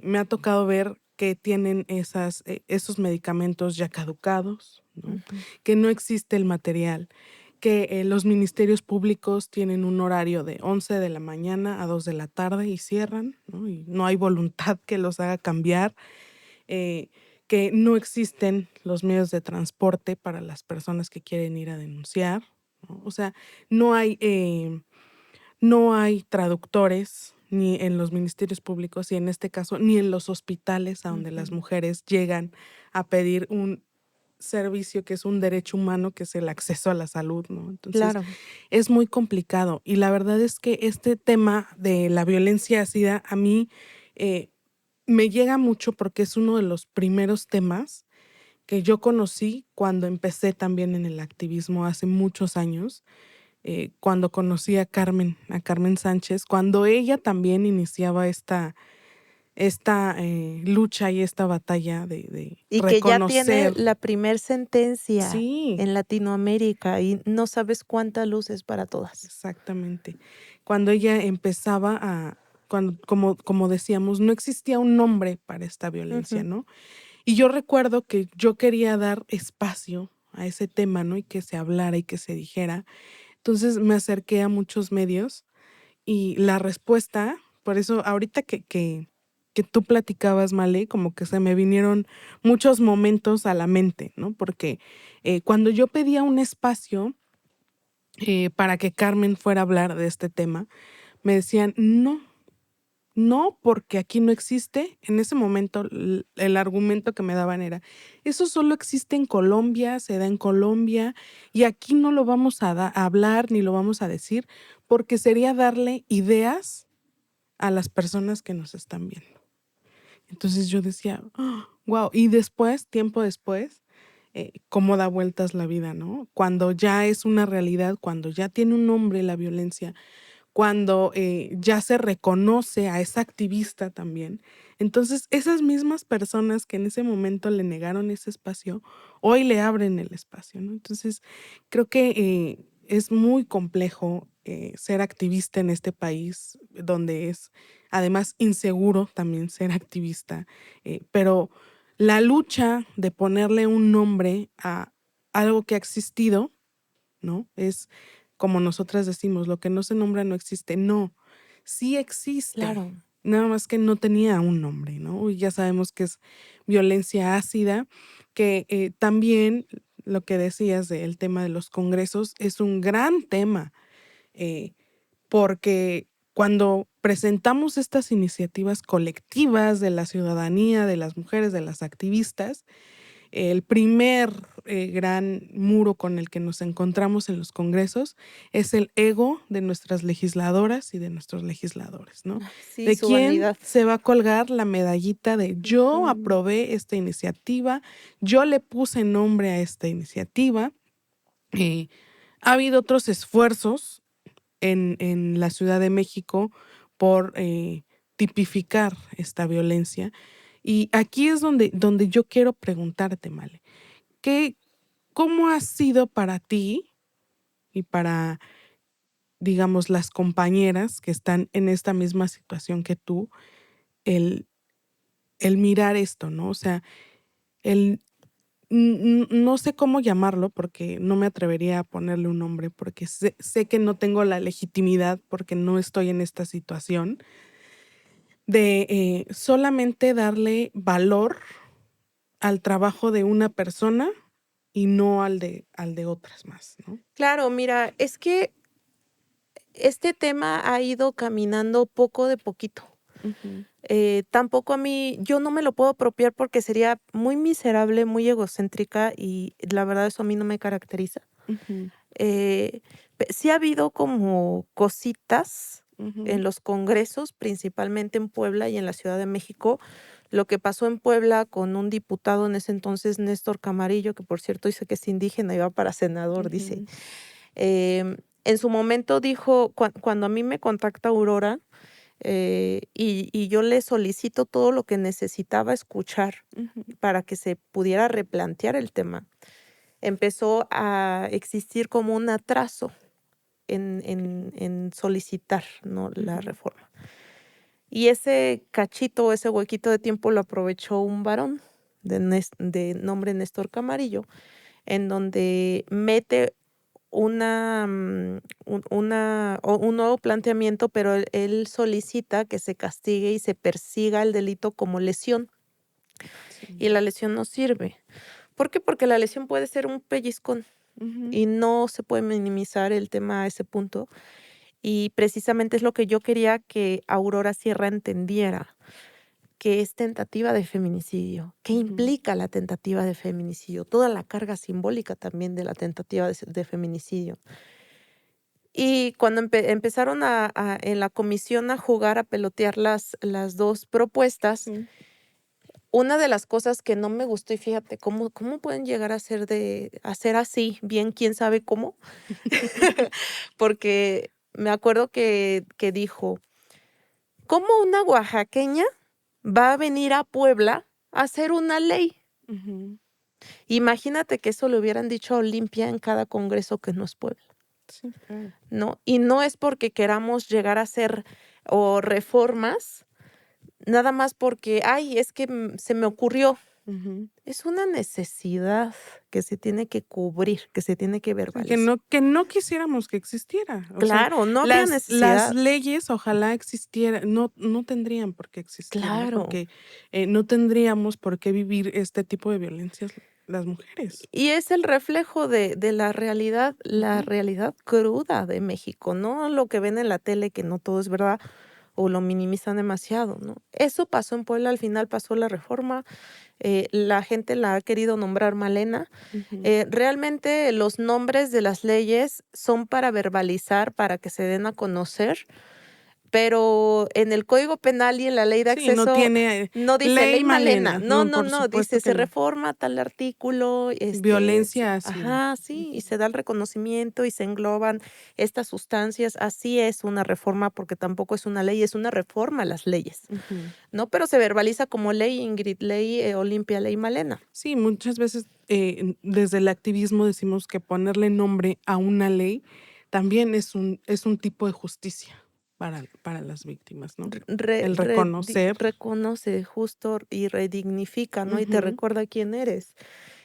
me ha tocado ver que tienen esos medicamentos ya caducados, ¿no? Ujú. Que no existe el material, que los ministerios públicos tienen un horario de 11 de la mañana a 2 de la tarde y cierran, ¿no? Y no hay voluntad que los haga cambiar, eh, que no existen los medios de transporte para las personas que quieren ir a denunciar, ¿no? O sea, no hay... no hay traductores ni en los ministerios públicos y en este caso ni en los hospitales a donde las Ujú. mujeres llegan a pedir un servicio que es un derecho humano, que es el acceso a la salud, ¿no? Entonces, Claro. es muy complicado y la verdad es que este tema de la violencia ácida a mí eh, me llega mucho porque es uno de los primeros temas que yo conocí cuando empecé también en el activismo hace muchos años, cuando conocí a Carmen Sánchez, cuando ella también iniciaba esta lucha y esta batalla de Y que ya tiene reconocer. la primer sentencia Sí, en Latinoamérica y no sabes cuánta luz es para todas. exactamente. Cuando ella empezaba como decíamos, no existía un nombre para esta violencia, Ujú. ¿no? Y yo recuerdo que yo quería dar espacio a ese tema, ¿no? Y que se hablara y que se dijera. Entonces me acerqué a muchos medios y la respuesta, por eso ahorita que tú platicabas, Male, como que se me vinieron muchos momentos a la mente, ¿no? Porque cuando yo pedía un espacio para que Carmen fuera a hablar de este tema, me decían, no, no, porque aquí no existe. En ese momento el argumento que me daban era, eso solo existe en Colombia, se da en Colombia, y aquí no lo vamos a hablar ni lo vamos a decir, porque sería darle ideas a las personas que nos están viendo. Entonces yo decía, wow, y después, tiempo después, cómo da vueltas la vida, ¿no? Cuando ya es una realidad, cuando ya tiene un nombre la violencia, cuando ya se reconoce a esa activista también, Entonces, esas mismas personas que en ese momento le negaron ese espacio, hoy le abren el espacio, ¿no? Entonces, creo que es muy complejo ser activista en este país, donde es además inseguro también ser activista, pero la lucha de ponerle un nombre a algo que ha existido, ¿no? Es como nosotras decimos, lo que no se nombra no existe. No, sí existe, Claro. nada más que no tenía un nombre, ¿no? Y ya sabemos que es violencia ácida, que también lo que decías del tema de los congresos es un gran tema, eh, porque cuando presentamos estas iniciativas colectivas de la ciudadanía, de las mujeres, de las activistas, el primer gran muro con el que nos encontramos en los congresos es el ego de nuestras legisladoras y de nuestros legisladores, ¿no? Sí, De su quién vanidad. se va a colgar la medallita de yo Ujú. aprobé esta iniciativa, yo le puse nombre a esta iniciativa. Eh, ha habido otros esfuerzos en la Ciudad de México por tipificar esta violencia. Y aquí es donde yo quiero preguntarte, Male. ¿Qué, cómo ha sido para ti y para, digamos, las compañeras que están en esta misma situación que tú, el, el mirar esto, ¿no? O sea, el, no sé cómo llamarlo porque no me atrevería a ponerle un nombre porque sé que no tengo la legitimidad porque no estoy en esta situación de solamente darle valor al trabajo de una persona y no al de otras más, ¿no? Claro, mira, es que este tema ha ido caminando poco de poquito. Ujú, Tampoco a mí, yo no me lo puedo apropiar porque sería muy miserable, muy egocéntrica y la verdad eso a mí no me caracteriza. ujú, Eh, sí ha habido como cositas ujú, en los congresos, principalmente en Puebla y en la Ciudad de México. Lo que pasó en Puebla con un diputado en ese entonces, Néstor Camarillo, que por cierto dice que es indígena y va para senador, dice. ujú, En su momento dijo, cuando a mí me contacta Aurora, y yo le solicito todo lo que necesitaba escuchar ujú, para que se pudiera replantear el tema. Empezó a existir como un atraso en solicitar, ¿no?, la ujú, reforma. Y ese cachito, ese huequito de tiempo lo aprovechó un varón de nombre Néstor Camarillo, en donde mete un nuevo planteamiento, pero él solicita que se castigue y se persiga el delito como lesión, y sí, la lesión no sirve. ¿Por qué? Porque la lesión puede ser un pellizcón ujú, y no se puede minimizar el tema a ese punto, y precisamente es lo que yo quería que Aurora Sierra entendiera, que es tentativa de feminicidio, qué ujú, implica la tentativa de feminicidio, toda la carga simbólica también de la tentativa de feminicidio. Y cuando empezaron en la comisión a jugar, a pelotear las 2 propuestas, ujú, una de las cosas que no me gustó, y fíjate cómo pueden llegar a ser así, bien quién sabe cómo, porque me acuerdo que dijo: "¿Cómo una oaxaqueña va a venir a Puebla a hacer una ley?". ujú, Imagínate que eso le hubieran dicho a Olimpia en cada congreso que no es Puebla. sí, claro. ¿No? Y no es porque queramos llegar a hacer o reformas, nada más porque, ay, es que se me ocurrió. Ujú. Es una necesidad que se tiene que cubrir, que se tiene que Sí, verbalizar. que no quisiéramos que existiera. O sea, Claro, no habría las necesidad. leyes ojalá existieran, no tendrían por qué existir, ¿no? Claro. Porque no tendríamos por qué vivir este tipo de violencias las mujeres. Y es el reflejo de la Ujú, realidad cruda de México, no lo que ven en la tele, que no todo es verdad o lo minimizan demasiado, ¿no? Eso pasó en Puebla, al final pasó la reforma, la gente la ha querido nombrar Malena. ujú, Realmente los nombres de las leyes son para verbalizar, para que se den a conocer, pero en el Código Penal y en la Ley de Sí, no Acceso tiene no dice ley ley Malena. Malena. No, Por supuesto dice que se no. reforma tal artículo, Violencia hacia. ajá, sí, y se da el reconocimiento y se engloban estas sustancias. Así es una reforma, porque tampoco es una ley, es una reforma a las leyes, Ujú. ¿no? Pero se verbaliza como ley Ingrid, ley Olimpia, ley Malena. Sí, muchas veces desde el activismo decimos que ponerle nombre a una ley también es un tipo de justicia para las víctimas, ¿no? El reconocer. Reconoce justo y redignifica, ¿no? Y te Ujú, recuerda quién eres.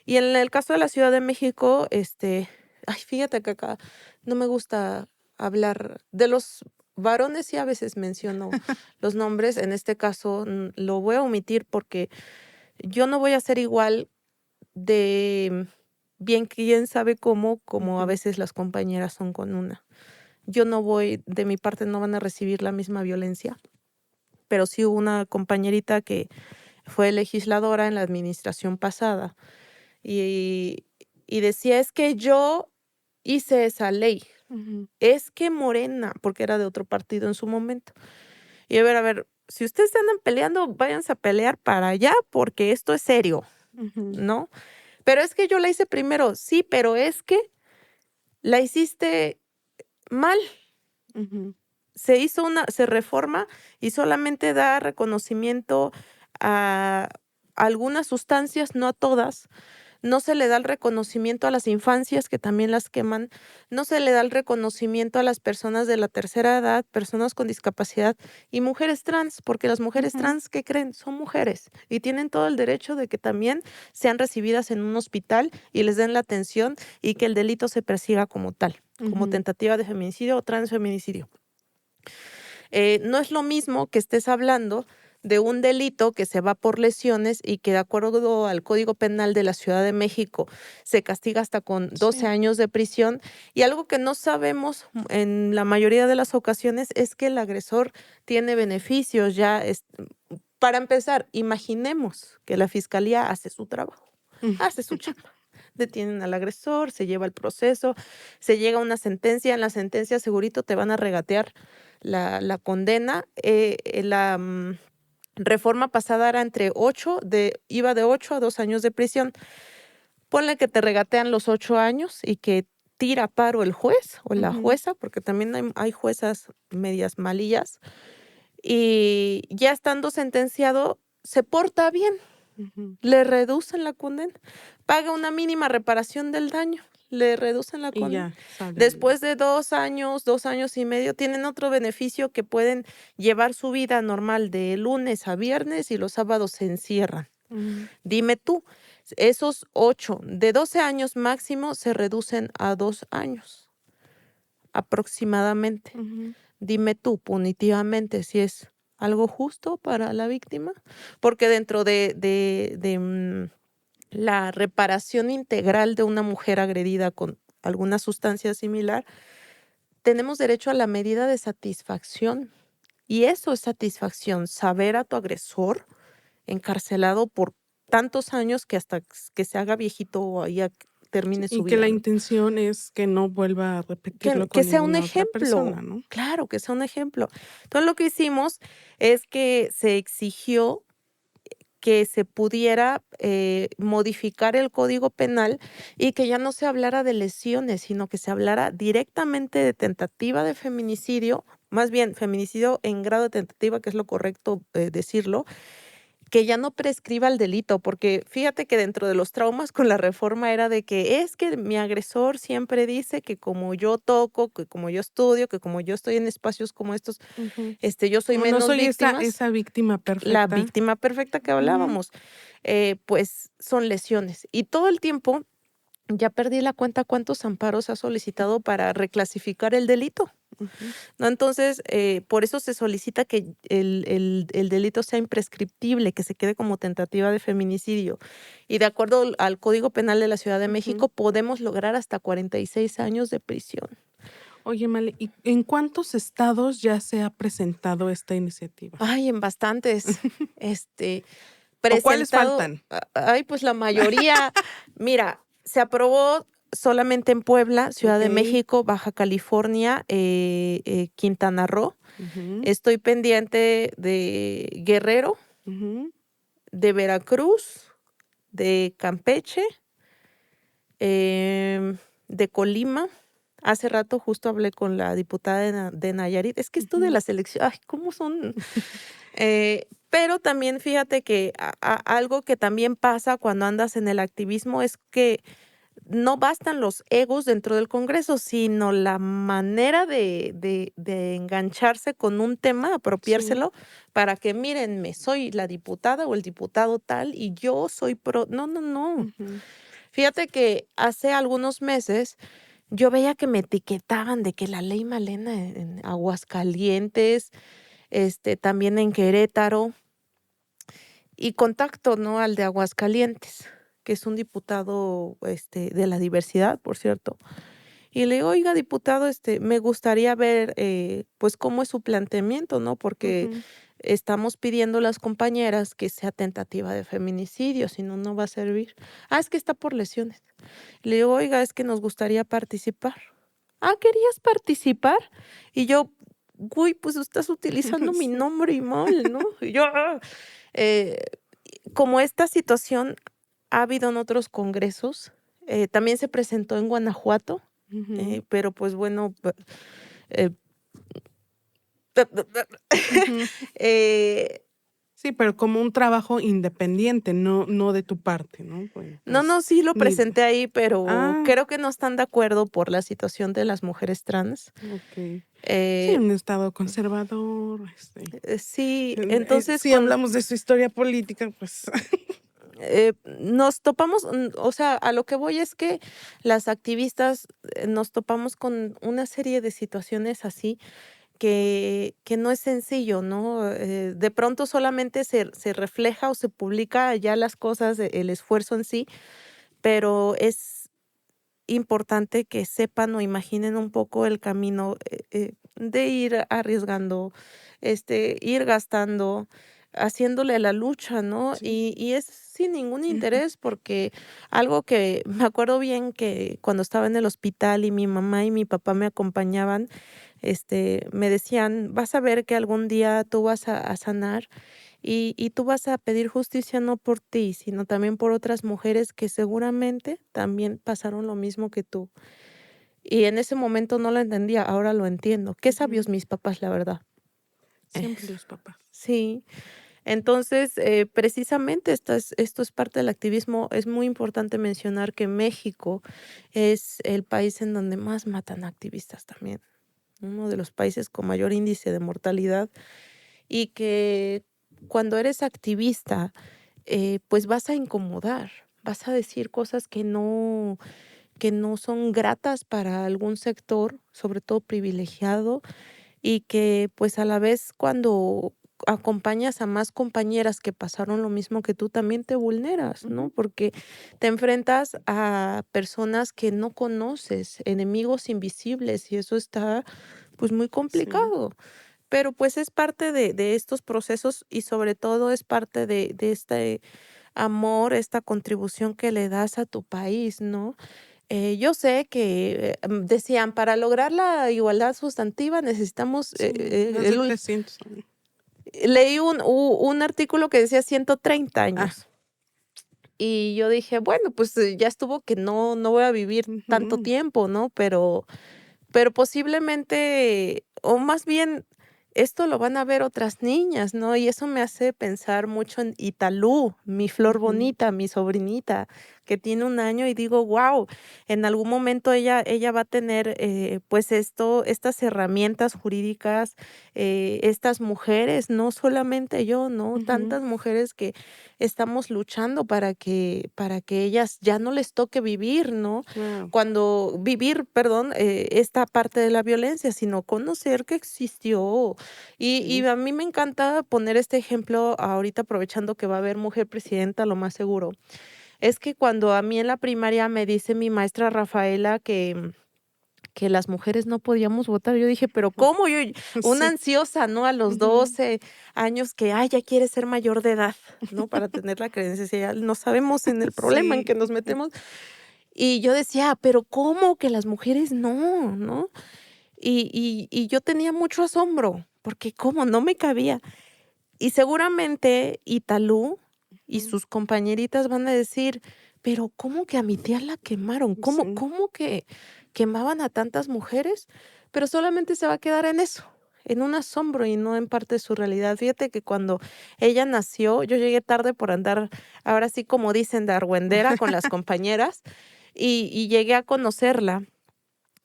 Y en el caso de la Ciudad de México, ay, fíjate que acá no me gusta hablar de los varones, y a veces menciono los nombres. En este caso lo voy a omitir porque yo no voy a ser igual de bien quién sabe cómo, como a ujú. veces las compañeras son con una. Yo no voy, de mi parte no van a recibir la misma violencia, pero sí hubo una compañerita que fue legisladora en la administración pasada y, y decía, es que yo hice esa ley, Ujú, es que Morena, porque era de otro partido en su momento. Y a ver, si ustedes andan peleando, váyanse a pelear para allá porque esto es serio, ujú, ¿no? Pero es que yo la hice primero, sí, pero es que la hiciste mal. ujú, Se reforma y solamente da reconocimiento a algunas sustancias, no a todas. No se le da el reconocimiento a las infancias, que también las queman. No se le da el reconocimiento a las personas de la tercera edad, personas con discapacidad y mujeres trans, porque las mujeres ujú, trans, ¿qué creen? Son mujeres y tienen todo el derecho de que también sean recibidas en un hospital y les den la atención y que el delito se persiga como tal, como ujú. tentativa de feminicidio o transfeminicidio. No es lo mismo que estés hablando de un delito que se va por lesiones y que de acuerdo al Código Penal de la Ciudad de México se castiga hasta con 12 Sí. años de prisión. Y algo que no sabemos en la mayoría de las ocasiones es que el agresor tiene beneficios. Para empezar, imaginemos que la fiscalía hace su trabajo, hace su chamba. Detienen al agresor, se lleva el proceso, se llega a una sentencia. En la sentencia segurito te van a regatear la condena. Reforma pasada era iba de 8 a 2 años de prisión. Ponle que te regatean los 8 años y que tira paro el juez o la Ujú, jueza, porque también hay juezas medias malillas, y ya estando sentenciado, se porta bien, ujú. le reducen la condena, paga una mínima reparación del daño, le reducen la Y condena. ya sale libre. Después de 2 años y medio, tienen otro beneficio, que pueden llevar su vida normal de lunes a viernes y los sábados se encierran. Ujú, Dime tú, esos 8 de 12 años máximo se reducen a 2 años aproximadamente. ujú. Dime tú, punitivamente, si es algo justo para la víctima, porque dentro de la reparación integral de una mujer agredida con alguna sustancia similar, tenemos derecho a la medida de satisfacción. Y eso es satisfacción, saber a tu agresor encarcelado por tantos años que hasta que se haga viejito o ya Sí, termine su y que vida, la ¿no? intención es que no vuelva a repetirlo Que con sea un ninguna otra ejemplo, persona, ¿no? claro, que sea un ejemplo. Entonces, lo que hicimos es que se exigió que se pudiera modificar el Código Penal y que ya no se hablara de lesiones, sino que se hablara directamente de tentativa de feminicidio, más bien feminicidio en grado de tentativa, que es lo correcto decirlo, que ya no prescriba el delito, porque fíjate que dentro de los traumas con la reforma era de que es que mi agresor siempre dice que como yo toco, que como yo estudio, que como yo estoy en espacios como estos, Ujú. yo soy Como no menos soy víctimas. esa víctima La perfecta. víctima perfecta que Ujú, hablábamos, pues son lesiones. Y todo el tiempo, ya perdí la cuenta cuántos amparos ha solicitado para reclasificar el delito, ujú. ¿no? Entonces, por eso se solicita que el delito sea imprescriptible, que se quede como tentativa de feminicidio. Y de acuerdo al Código Penal de la Ciudad de Ujú. México, podemos lograr hasta 46 años de prisión. Oye, Male, ¿y en cuántos estados ya se ha presentado esta iniciativa? Ay, en bastantes. Este, ¿O cuáles Presentado, faltan? ay, pues la mayoría, mira, se aprobó solamente en Puebla, Ciudad de Ok. México, Baja California, Quintana Roo. Ujú, Estoy pendiente de Guerrero, ujú. de Veracruz, de Campeche, de Colima. Hace rato justo hablé con la diputada de Nayarit. Es que esto de Ujú. la selección, ay, ¿cómo son? Pero también fíjate que algo que también pasa cuando andas en el activismo es que no bastan los egos dentro del Congreso, sino la manera de engancharse con un tema, Sí. apropiárselo, para que mírenme, soy la diputada o el diputado tal y yo soy pro. No, no, no. Ujú. Fíjate que hace algunos meses yo veía que me etiquetaban de que la ley Malena en Aguascalientes, también en Querétaro, y contacto, ¿no? Al de Aguascalientes, que es un diputado, de la diversidad, por cierto. Y le digo: "Oiga, diputado, me gustaría ver, pues, cómo es su planteamiento, ¿no? Porque Ujú. estamos pidiendo las compañeras que sea tentativa de feminicidio, si no, no va a servir". "Ah, es que está por lesiones". Le digo: "Oiga, es que nos gustaría participar". "Ah, ¿querías participar?". Y yo: "Uy, pues estás utilizando mi Sí. nombre y mal, ¿no?". Y yo, eh, como esta situación ha habido en otros congresos, también se presentó en Guanajuato, Ujú, pero pues bueno, eh, ujú. eh, Sí, pero como un trabajo independiente, no de tu parte, ¿no? Pues, no, no, pues, sí lo ni presenté ahí, pero ah, creo que no están de acuerdo por la situación de las mujeres trans. okey. Sí, Eh, un estado conservador, sí, entonces si hablamos de su historia política, pues nos topamos, o sea, a lo que voy es que las activistas nos topamos con una serie de situaciones así que no es sencillo, ¿no? De pronto solamente se refleja o se publica ya las cosas, el esfuerzo en sí, pero es importante que sepan o imaginen un poco el camino, de ir arriesgando, ir gastando, haciéndole la lucha, ¿no? sí. Y es sin ningún Ujú, interés, porque algo que me acuerdo bien que cuando estaba en el hospital y mi mamá y mi papá me acompañaban, me decían: "Vas a ver que algún día tú vas a sanar y tú vas a pedir justicia no por ti, sino también por otras mujeres que seguramente también pasaron lo mismo que tú". Y en ese momento no lo entendía, ahora lo entiendo. Qué ujú. sabios mis papás, la verdad. Siempre Es los papás. sí. Entonces, precisamente esto es parte del activismo. Es muy importante mencionar que México es el país en donde más matan activistas también, uno de los países con mayor índice de mortalidad, y que cuando eres activista, pues vas a incomodar, vas a decir cosas que no son gratas para algún sector, sobre todo privilegiado, y que, pues, a la vez, cuando acompañas a más compañeras que pasaron lo mismo que tú, también te vulneras, ¿no? Ujú, Porque te enfrentas a personas que no conoces, enemigos invisibles, y eso está, pues, muy sí. complicado. Pero, pues, es parte de estos procesos y, sobre todo, es parte de este amor, esta contribución que le das a tu país, ¿no? Yo sé que, decían, para lograr la igualdad sustantiva necesitamos, Sí, más de 300 años. leí un artículo que decía 130 Ah, años, y yo dije: "Bueno, pues, ya estuvo que no voy a vivir tanto ujú, tiempo", ¿no? Pero posiblemente, o más bien, esto lo van a ver otras niñas, ¿no? Y eso me hace pensar mucho en Italú, mi flor ujú, bonita, mi sobrinita, que tiene 1 año, y digo: "Guau, en algún momento ella va a tener, pues estas herramientas jurídicas, estas mujeres, no solamente yo, ¿no? ujú, Tantas mujeres que estamos luchando para que ellas ya no les toque vivir, ¿no? claro. Cuando vivir, perdón, esta parte de la violencia, sino conocer que existió. Y Sí. a mí me encanta poner este ejemplo ahorita, aprovechando que va a haber mujer presidenta, lo más seguro. Es que cuando a mí en la primaria me dice mi maestra Rafaela que las mujeres no podíamos votar, yo dije: "¿Pero cómo?". Yo, una Sí. ansiosa, ¿no? A los Ujú, 12 años que, ay, ya quiere ser mayor de edad, ¿no? Para tener la credencial. No sabemos en el problema en sí. que nos metemos. Y yo decía, pero ¿cómo que las mujeres no? ¿No? Y yo tenía mucho asombro, porque ¿cómo? No me cabía. Y seguramente Italú y Ujú. sus compañeritas van a decir, pero ¿cómo que a mi tía la quemaron? ¿Cómo, Sí. cómo que quemaban a tantas mujeres? Pero solamente se va a quedar en eso, en un asombro y no en parte de su realidad. Fíjate que cuando ella nació, yo llegué tarde por andar, ahora sí como dicen, de argüendera con las compañeras, y llegué a conocerla.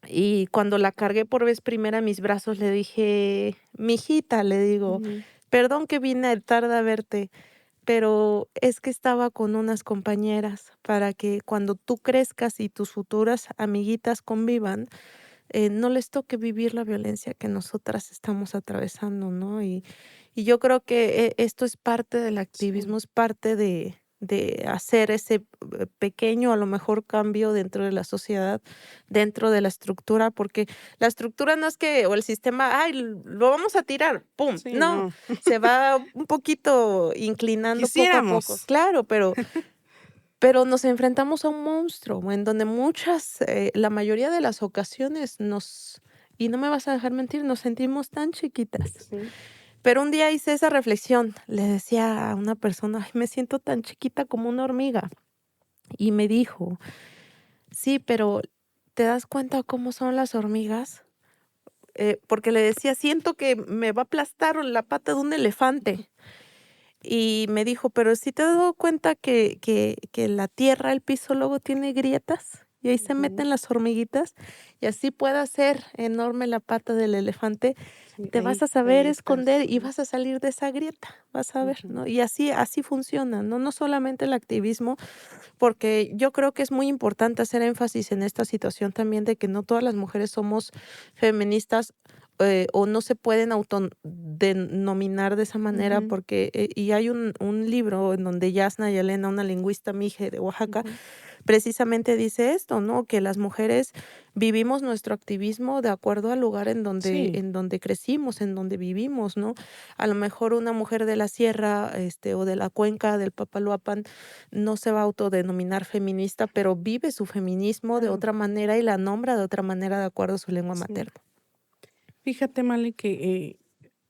Y cuando la cargué por vez primera en mis brazos, le dije, mijita, le digo, Ujú. perdón que vine tarde a verte, pero es que estaba con unas compañeras para que cuando tú crezcas y tus futuras amiguitas convivan, no les toque vivir la violencia que nosotras estamos atravesando, ¿no? Y yo creo que esto es parte del Sí. activismo, es parte de hacer ese pequeño, a lo mejor, cambio dentro de la sociedad, dentro de la estructura, porque la estructura no es que, o el sistema, ay, lo vamos a tirar, ¡pum! Sí, No, no. se va un poquito inclinando poco a poco. Quisiéramos. Claro, pero nos enfrentamos a un monstruo en donde la mayoría de las ocasiones y no me vas a dejar mentir, nos sentimos tan chiquitas. Sí. Pero un día hice esa reflexión, le decía a una persona: "Ay, me siento tan chiquita como una hormiga". Y me dijo: "Sí, pero, ¿te das cuenta cómo son las hormigas?". Porque le decía: "Siento que me va a aplastar la pata de un elefante". Y me dijo: "Pero, ¿sí te has dado cuenta que la tierra, el piso luego tiene grietas? Y ahí se Ujú. meten las hormiguitas, y así pueda ser enorme la pata del elefante, Sí, te vas ahí a saber ahí estás, esconder y ¿no? vas a salir de esa grieta, vas a ver", Ujú. ¿no? Y así funciona, ¿no? No solamente el activismo, porque yo creo que es muy importante hacer énfasis en esta situación también de que no todas las mujeres somos feministas, o no se pueden autodenominar de esa manera, Ujú. porque, y hay un libro en donde Yasna Yelena, una lingüista mije de Oaxaca, Ujú. precisamente dice esto, ¿no? Que las mujeres vivimos nuestro activismo de acuerdo al lugar Sí. en donde crecimos, en donde vivimos, ¿no? A lo mejor una mujer de la sierra, o de la cuenca del Papaloapan no se va a autodenominar feminista, pero vive su feminismo de Claro. otra manera y la nombra de otra manera de acuerdo a su lengua Sí. materna. Fíjate, Male, que,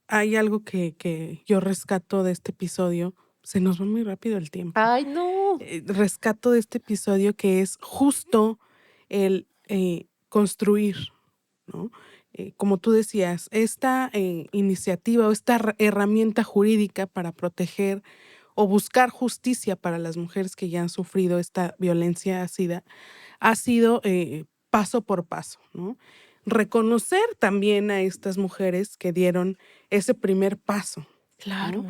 hay algo que yo rescato de este episodio. Se nos va muy rápido el tiempo. Ay, no. Rescato de este episodio que es justo el, construir, ¿no? Como tú decías, esta, iniciativa o esta herramienta jurídica para proteger o buscar justicia para las mujeres que ya han sufrido esta violencia ácida ha sido, paso por paso, ¿no? Reconocer también a estas mujeres que dieron ese primer paso, ¿no? Claro.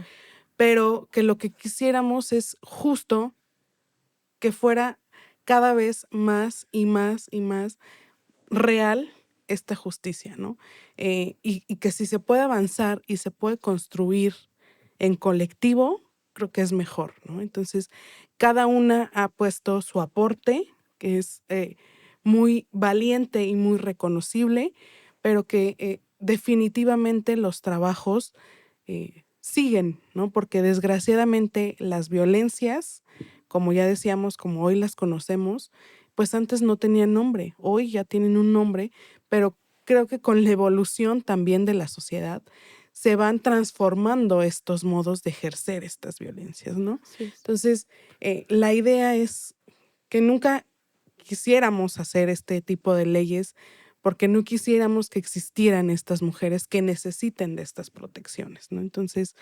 Pero que lo que quisiéramos es justo que fuera cada vez más y más y más real esta justicia, ¿no? Y que si se puede avanzar y se puede construir en colectivo, creo que es mejor, ¿no? Entonces, cada una ha puesto su aporte, que es, muy valiente y muy reconocible, pero que, definitivamente los trabajos, siguen, ¿no? Porque desgraciadamente las violencias, como ya decíamos, como hoy las conocemos, pues antes no tenían nombre, hoy ya tienen un nombre, pero creo que con la evolución también de la sociedad se van transformando estos modos de ejercer estas violencias, ¿no? Así es. Entonces, la idea es que nunca quisiéramos hacer este tipo de leyes porque no quisiéramos que existieran estas mujeres que necesiten de estas protecciones, ¿no? Entonces,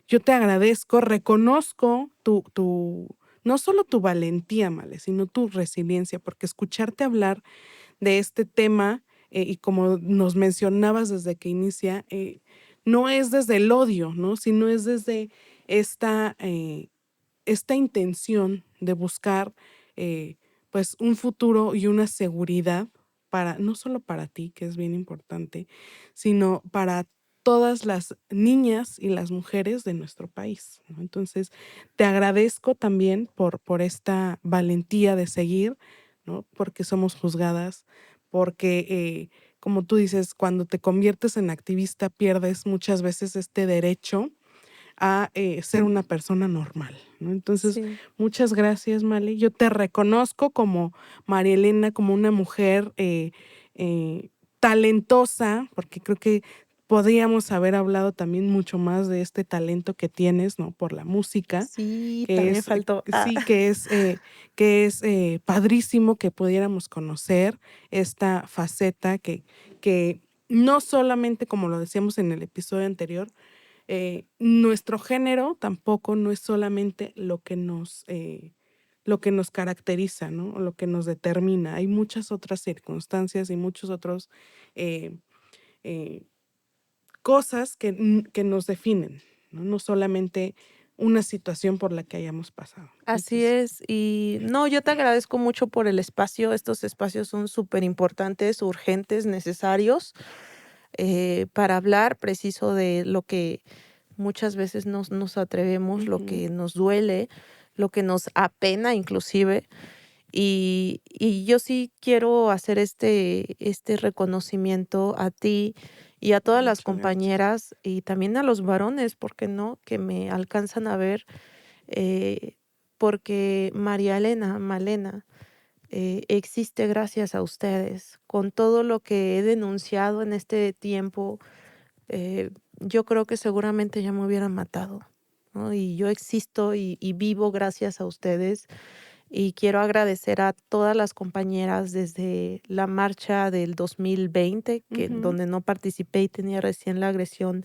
yo te agradezco, reconozco no solo tu valentía, Male, sino tu resiliencia, porque escucharte hablar de este tema, y como nos mencionabas desde que inicia, no es desde el odio, ¿no? Sino es desde esta, esta intención de buscar, pues, un futuro y una seguridad para no solo para ti, que es bien importante, sino para todas las niñas y las mujeres de nuestro país, ¿no? Entonces, te agradezco también por esta valentía de seguir, ¿no? Porque somos juzgadas, porque, como tú dices, cuando te conviertes en activista pierdes muchas veces este derecho a ser una persona normal, ¿no? Entonces, Sí. muchas gracias, Male. Yo te reconozco como María Elena, como una mujer talentosa, porque creo que podríamos haber hablado también mucho más de este talento que tienes, ¿no? Por la música, Sí, que también es, faltó. sí, que es padrísimo que pudiéramos conocer esta faceta que no solamente, como lo decíamos en el episodio anterior, nuestro género tampoco no es solamente lo que nos caracteriza, ¿no? O lo que nos determina. Hay muchas otras circunstancias y muchos otros eh, eh, cosas que nos definen, ¿no? No solamente una situación por la que hayamos pasado. Así Entonces, es. Y no, yo te agradezco mucho por el espacio. Estos espacios son súper importantes, urgentes, necesarios, para hablar preciso de lo que muchas veces nos atrevemos, lo ujú, que nos duele, lo que nos apena inclusive. Y yo sí quiero hacer este reconocimiento a ti y a todas las muchas gracias. compañeras y también a los varones, ¿por qué no?, que me alcanzan a ver, eh, porque María Elena, Malena, existe gracias a ustedes. Con todo lo que he denunciado en este tiempo, yo creo que seguramente ya me hubieran matado, ¿no? Y yo existo y vivo gracias a ustedes. Y quiero agradecer a todas las compañeras desde la marcha del 2020, Ujú, donde no participé y tenía recién la agresión,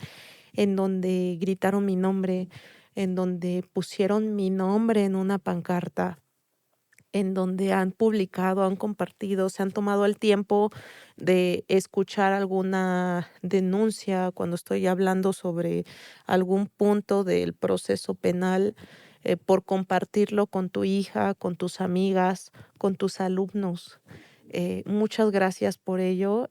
en donde gritaron mi nombre, en donde pusieron mi nombre en una pancarta, en donde han publicado, han compartido, se han tomado el tiempo de escuchar alguna denuncia cuando estoy hablando sobre algún punto del proceso penal, por compartirlo con tu hija, con tus amigas, con tus alumnos. Muchas gracias por ello.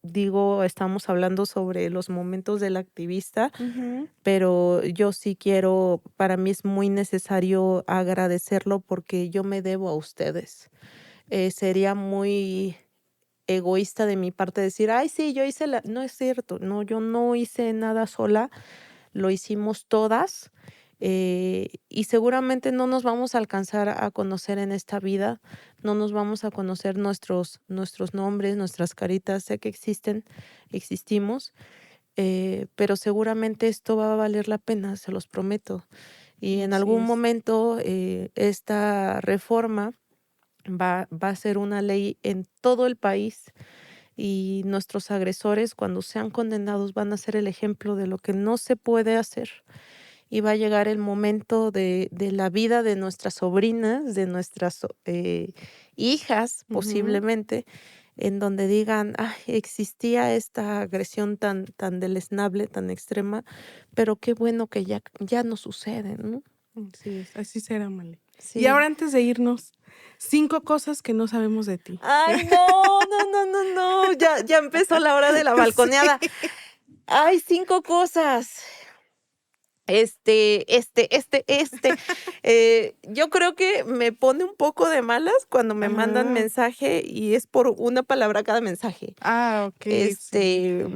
Digo, estamos hablando sobre los momentos del activista, ujú, pero yo sí quiero, para mí es muy necesario agradecerlo porque yo me debo a ustedes. Sería muy egoísta de mi parte decir, ay, sí, yo hice la... No es cierto, no, yo no hice nada sola, lo hicimos todas, y seguramente no nos vamos a alcanzar a conocer en esta vida, no nos vamos a conocer nuestros nombres, nuestras caritas, sé que existen, existimos, pero seguramente esto va a valer la pena, se los prometo. Y en así algún es. momento esta reforma va a ser una ley en todo el país y nuestros agresores, cuando sean condenados, van a ser el ejemplo de lo que no se puede hacer. Y va a llegar el momento de la vida de nuestras sobrinas, de nuestras hijas, Ujú, posiblemente, en donde digan, ay, existía esta agresión tan deleznable, tan extrema, pero qué bueno que ya no sucede, ¿no? así es, así será, Male. Y Sí. ahora antes de irnos, 5 cosas que no sabemos de ti. Ay, no, no, no, no, no, ya empezó la hora de la Sí. balconeada. Hay 5 cosas. Yo creo que me pone un poco de malas cuando me mandan Ajá. mensaje y es por una palabra cada mensaje. Ah, okey, sí. Este,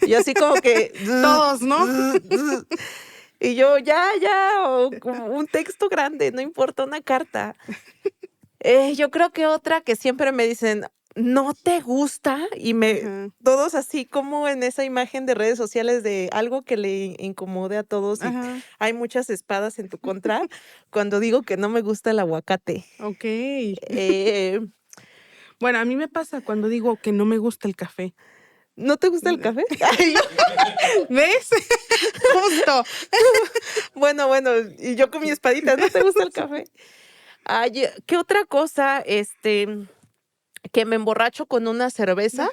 yo así como que Todos, ¿no? y yo ya, o como un texto grande, no importa, una carta. Yo creo que otra que siempre me dicen: "¿No te gusta?", y Ajá, todos así como en esa imagen de redes sociales de algo que le incomode a todos y ajá, hay muchas espadas en tu contra, cuando digo que no me gusta el aguacate. okey. Eh, Bueno, a mí me pasa cuando digo que no me gusta el café. ¿No te gusta el café? Ay, ¿Ves? Justo. bueno, y yo con mi espadita, ¿no te gusta el Sí. café? Ay, ¿qué otra cosa? Que me emborracho con una cerveza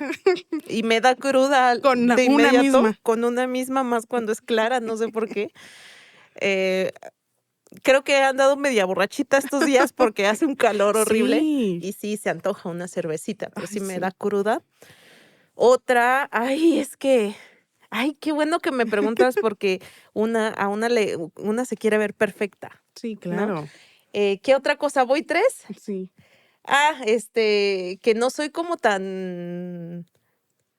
y me da cruda Con de una inmediato, misma. con una misma, más cuando es clara, no sé por qué. Eh, Creo que he andado media borrachita estos días porque hace un calor horrible Sí. y sí, se antoja una cervecita, pero Ay, sí me da sí. cruda. Otra, ay, es que, ay, qué bueno que me preguntas porque una se quiere ver perfecta, Sí, ¿no? claro. ¿Qué otra cosa? ¿Voy 3? Sí. Que no soy como tan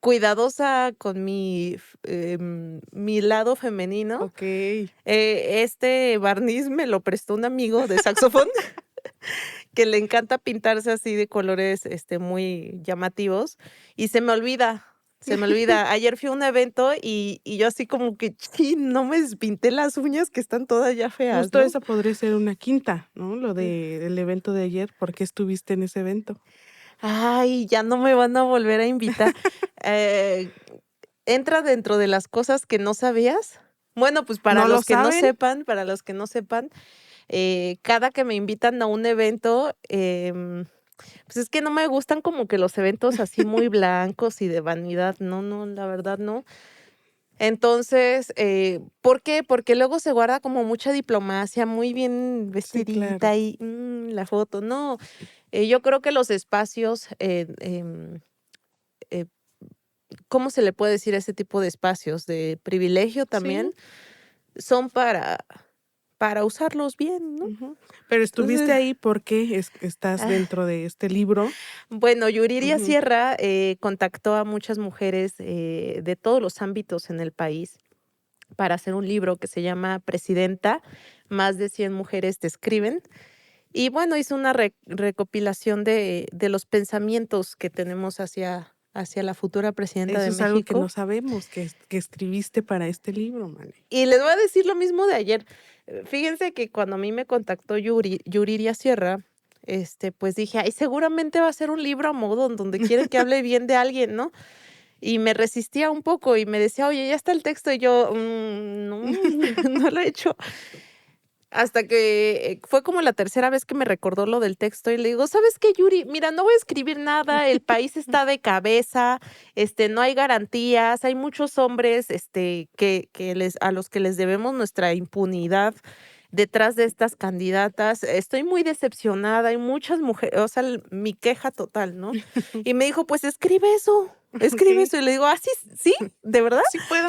cuidadosa con mi lado femenino. Okey. Este barniz me lo prestó un amigo de saxofón que le encanta pintarse así de colores, muy llamativos, y se me olvida, se me olvida. Ayer fui a un evento y yo así como que, chin, no me despinté las uñas que están todas ya feas, Justo ¿no? esa podría ser una quinta, ¿no? Lo del evento de ayer, ¿por qué estuviste en ese evento? Ay, ya no me van a volver a invitar. Eh, ¿Entra dentro de las cosas que no sabías? Bueno, pues ¿No lo saben? para los que no sepan, cada que me invitan a un evento, pues es que no me gustan como que los eventos así muy blancos y de vanidad, no, no, la verdad no. Entonces, ¿por qué? Porque luego se guarda como mucha diplomacia, muy bien Sí, claro. vestidita y la foto. No, yo creo que los espacios, eh, ¿cómo se le puede decir a ese tipo de espacios? De privilegio Sí. también, son para usarlos bien, ¿no? Ujú. Pero estuviste Entonces, ahí porque estás ah, dentro de este libro. bueno, Yuriria Ujú. Sierra contactó a muchas mujeres de todos los ámbitos en el país para hacer un libro que se llama Presidenta, más de 100 mujeres te escriben. Y bueno, hizo una recopilación de los pensamientos que tenemos hacia la futura presidenta de Eso es algo que no México. sabemos, que escribiste para este libro, Mane. Y les voy a decir lo mismo de ayer. Fíjense que cuando a mí me contactó Yuriria Sierra, pues dije, ay, seguramente va a ser un libro a modo en donde quieren que hable bien de alguien, ¿no? Y me resistía un poco y me decía, oye, ya está el texto. Y yo, no, no lo he hecho. Hasta que fue como la tercera vez que me recordó lo del texto y le digo, ¿sabes qué, Yuri? Mira, no voy a escribir nada, el país está de cabeza, no hay garantías, hay muchos hombres, a los que les debemos nuestra impunidad detrás de estas candidatas. Estoy muy decepcionada, hay muchas mujeres, o sea, mi queja total, ¿no? Y me dijo, pues escribe Okey. eso. Y le digo, ah, sí, sí, ¿de verdad? Sí puedo.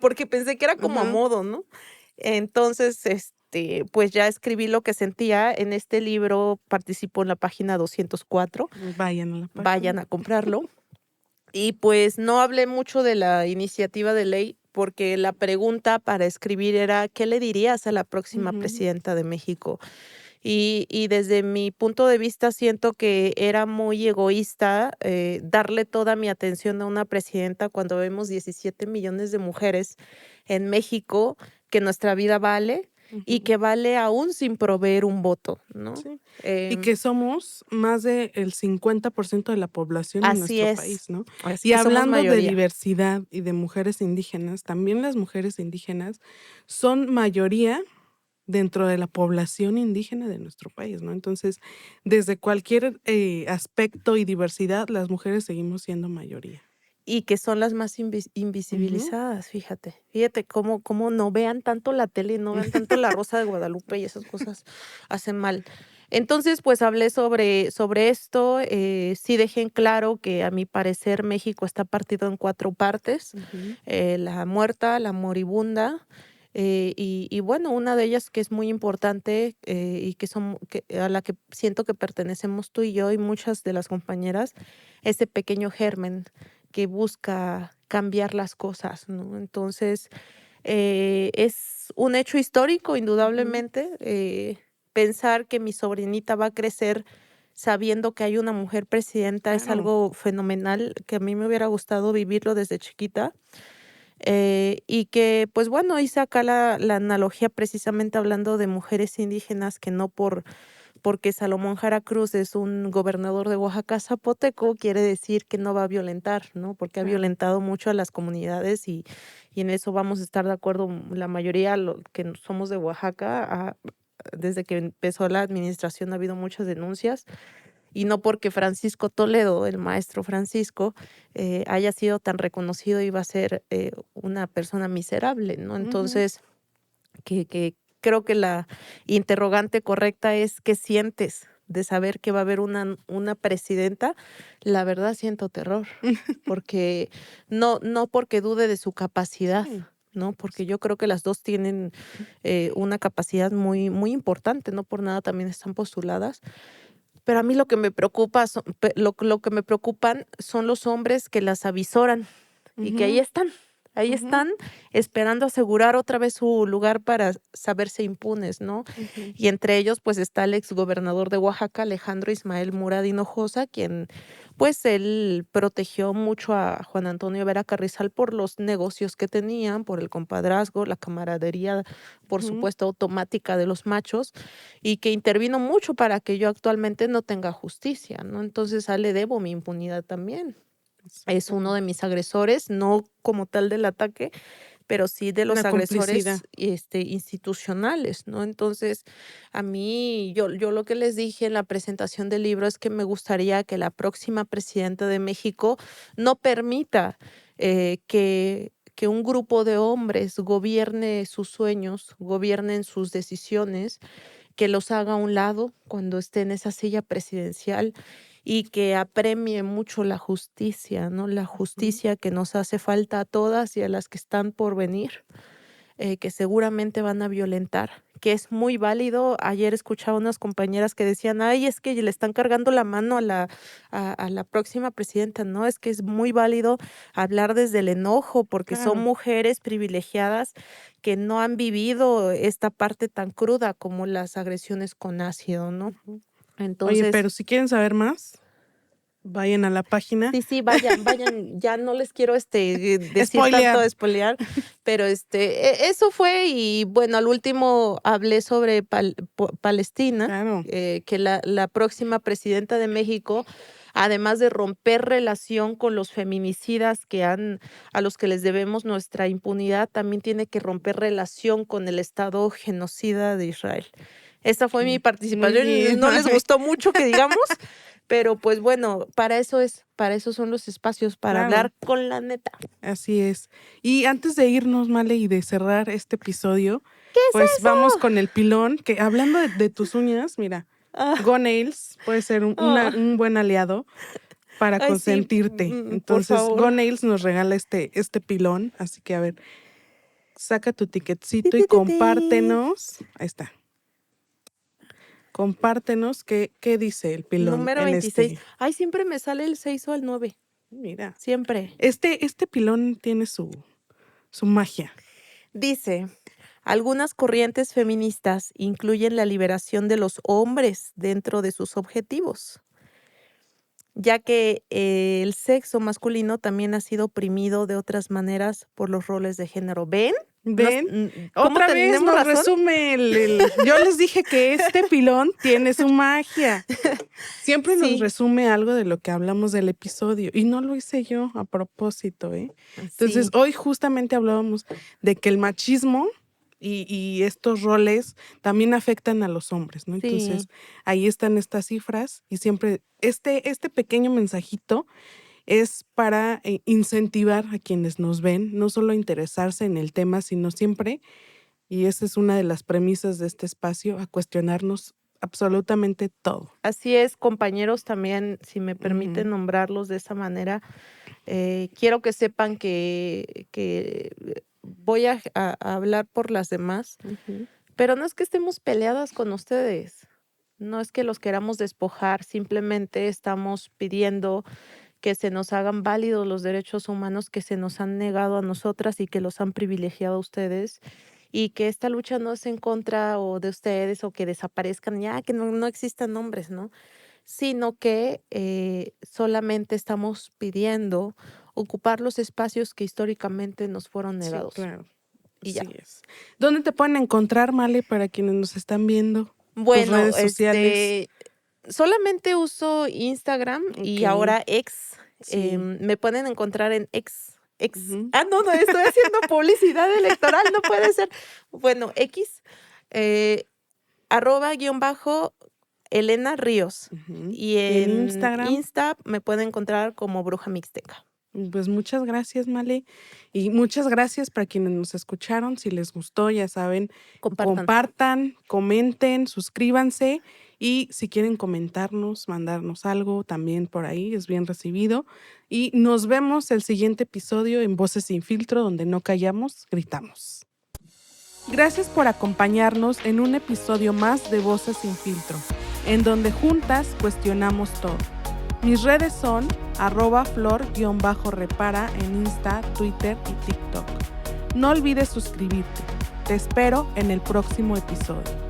Porque pensé que era como a Ajá. modo, ¿no? Entonces, pues ya escribí lo que sentía. En este libro participo en la página 204. Vayan a la página. Vayan a comprarlo. Y pues no hablé mucho de la iniciativa de ley porque la pregunta para escribir era, ¿qué le dirías a la próxima Ujú. presidenta de México? Y desde mi punto de vista siento que era muy egoísta darle toda mi atención a una presidenta cuando vemos 17 millones de mujeres en México, que nuestra vida vale y Ujú. que vale aún sin proveer un voto, ¿no? Sí. Y Em, que somos más del 50% de la población en Así nuestro es, país, ¿no? es Y que somos hablando de mayoría. diversidad y de mujeres indígenas, también las mujeres indígenas son mayoría dentro de la población indígena de nuestro país, ¿no? Entonces, desde cualquier, aspecto y diversidad, las mujeres seguimos siendo mayoría. Y que son las más Ujú. invisibilizadas, fíjate. Fíjate cómo no vean tanto la tele, no vean tanto La Rosa de Guadalupe y esas cosas hacen mal. Entonces, pues hablé sobre esto, sí dejé en claro que a mi parecer México está partido en 4 partes, Ujú. la muerta, la moribunda, y bueno, una de ellas que es muy importante, y a la que siento que pertenecemos tú y yo y muchas de las compañeras, ese pequeño germen que busca cambiar las cosas, ¿no? Entonces, es un hecho histórico, Ujú. indudablemente, pensar que mi sobrinita va a crecer sabiendo que hay una mujer presidenta es Claro. algo fenomenal, que a mí me hubiera gustado vivirlo desde chiquita. Y que, pues bueno, hice acá la analogía precisamente hablando de mujeres indígenas que no porque Salomón Jara Cruz es un gobernador de Oaxaca zapoteco, quiere decir que no va a violentar, ¿no? Porque ha Claro. violentado mucho a las comunidades y en eso vamos a estar de acuerdo la mayoría que somos de Oaxaca. Desde que empezó la administración ha habido muchas denuncias y no porque Francisco Toledo, el maestro Francisco, haya sido tan reconocido y va a ser una persona miserable, ¿no? Ujú. Entonces, que creo que la interrogante correcta es, ¿qué sientes de saber que va a haber una presidenta? La verdad siento terror, porque no porque dude de su capacidad, Sí. ¿no? Porque yo creo que las 2 tienen, una capacidad muy muy importante, no por nada también están postuladas, Pero a mí lo que me preocupa lo que me preocupan son los hombres que las avisoran y que Ujú, ahí ujú, están esperando asegurar otra vez su lugar para saberse impunes, ¿no? ujú. Y entre ellos, pues, está el exgobernador de Oaxaca, Alejandro Ismael Murad Hinojosa, quien, pues, él protegió mucho a Juan Antonio Vera Carrizal por los negocios que tenían, por el compadrazgo, la camaradería, por Ujú. supuesto, automática de los machos, y que intervino mucho para que yo actualmente no tenga justicia, ¿no? Entonces, a él le debo mi impunidad también. Es uno de Exactamente. mis agresores, no como tal del ataque, pero sí de Una los complicidad. agresores, institucionales, ¿no? Entonces, a mí, yo lo que les dije en la presentación del libro es que me gustaría que la próxima presidenta de México no permita, que un grupo de hombres gobierne sus sueños, gobiernen sus decisiones, que los haga a un lado cuando esté en esa silla presidencial y que apremie mucho la justicia, ¿no? La Ujú. justicia que nos hace falta a todas y a las que están por venir, que seguramente van a violentar, que es muy válido. Ayer escuchaba unas compañeras que decían, ay, es que le están cargando la mano a la próxima presidenta. No, es que es muy válido hablar desde el enojo, porque son Claro. mujeres privilegiadas que no han vivido esta parte tan cruda como las agresiones con ácido, ¿no? Ujú. Oye, Entonces, pero si quieren saber más, vayan a la página. sí, sí, vayan, ya no les quiero, decir tanto, Spoilear. espolear, pero, eso fue y bueno, al último hablé sobre Palestina, Claro. que la próxima presidenta de México, además de romper relación con los feminicidas a los que les debemos nuestra impunidad, también tiene que romper relación con el Estado genocida de Israel. Esta fue mi Ok. Muy participación, bien. no les gustó mucho que digamos, pero, pues, bueno, para eso son los espacios, para Claro, hablar con la neta. así es. Y antes de irnos, Male, y de cerrar este episodio, ¿Qué es pues vamos eso? con el pilón, que hablando de tus uñas, mira, Ah, Go Nails puede ser ah, un buen aliado para ay, sí, consentirte. por Entonces, favor. Go Nails nos regala este pilón, así que a ver, saca tu Ti, ticketcito y ti, ti, ti. compártenos. Ahí está. Compártenos qué dice el pilón Número en 26. este. Ay, siempre me sale el 6 o el 9. Mira, Siempre. este pilón tiene su magia. Dice, algunas corrientes feministas incluyen la liberación de los hombres dentro de sus objetivos, ya que el sexo masculino también ha sido oprimido de otras maneras por los roles de género. ¿Ven? ¿Ven? ¿Cómo Otra vez tenemos nos razón? resume yo les dije que este pilón tiene su magia. Siempre nos Sí, resume algo de lo que hablamos del episodio y no lo hice yo a propósito, ¿eh? Entonces, sí, hoy justamente hablábamos de que el machismo y estos roles también afectan a los hombres, ¿no? Entonces, sí. ahí están estas cifras y siempre este pequeño mensajito es para incentivar a quienes nos ven, no solo interesarse en el tema, sino siempre, y esa es una de las premisas de este espacio, a cuestionarnos absolutamente todo. Así es, compañeros, también, si me Ujú, permiten nombrarlos de esa manera, quiero que sepan que voy a hablar por las demás, ujú. pero no es que estemos peleadas con ustedes, no es que los queramos despojar, simplemente estamos pidiendo que se nos hagan válidos los derechos humanos que se nos han negado a nosotras y que los han privilegiado a ustedes, y que esta lucha no es en contra o de ustedes o que desaparezcan, ya que no existan nombres, ¿no? Sino que solamente estamos pidiendo ocupar los espacios que históricamente nos fueron Sí, negados. claro, Y ya. así es. ¿Dónde te pueden encontrar, Male, para quienes nos están viendo? Tus Bueno, redes sociales. solamente uso Instagram Ok, y ahora X. sí. Me pueden encontrar en X. X. Ujú, Ah, no, estoy haciendo publicidad electoral, no puede ser. Bueno, X, eh, arroba guión bajo Elena Ríos. ujú. Y Y en en Instagram. Insta me pueden encontrar como Bruja Mixteca. Pues muchas gracias, Male. Y muchas gracias para quienes nos escucharon. Si les gustó, ya saben, Compartan. compartan, comenten, suscríbanse. Y si quieren comentarnos, mandarnos algo, también por ahí es bien recibido. Y nos vemos el siguiente episodio en Voces sin filtro, donde no callamos, gritamos. Gracias por acompañarnos en un episodio más de Voces sin filtro. en donde juntas cuestionamos todo. Mis redes son @flor_repara en Insta, Twitter y TikTok. No olvides suscribirte. Te espero en el próximo episodio.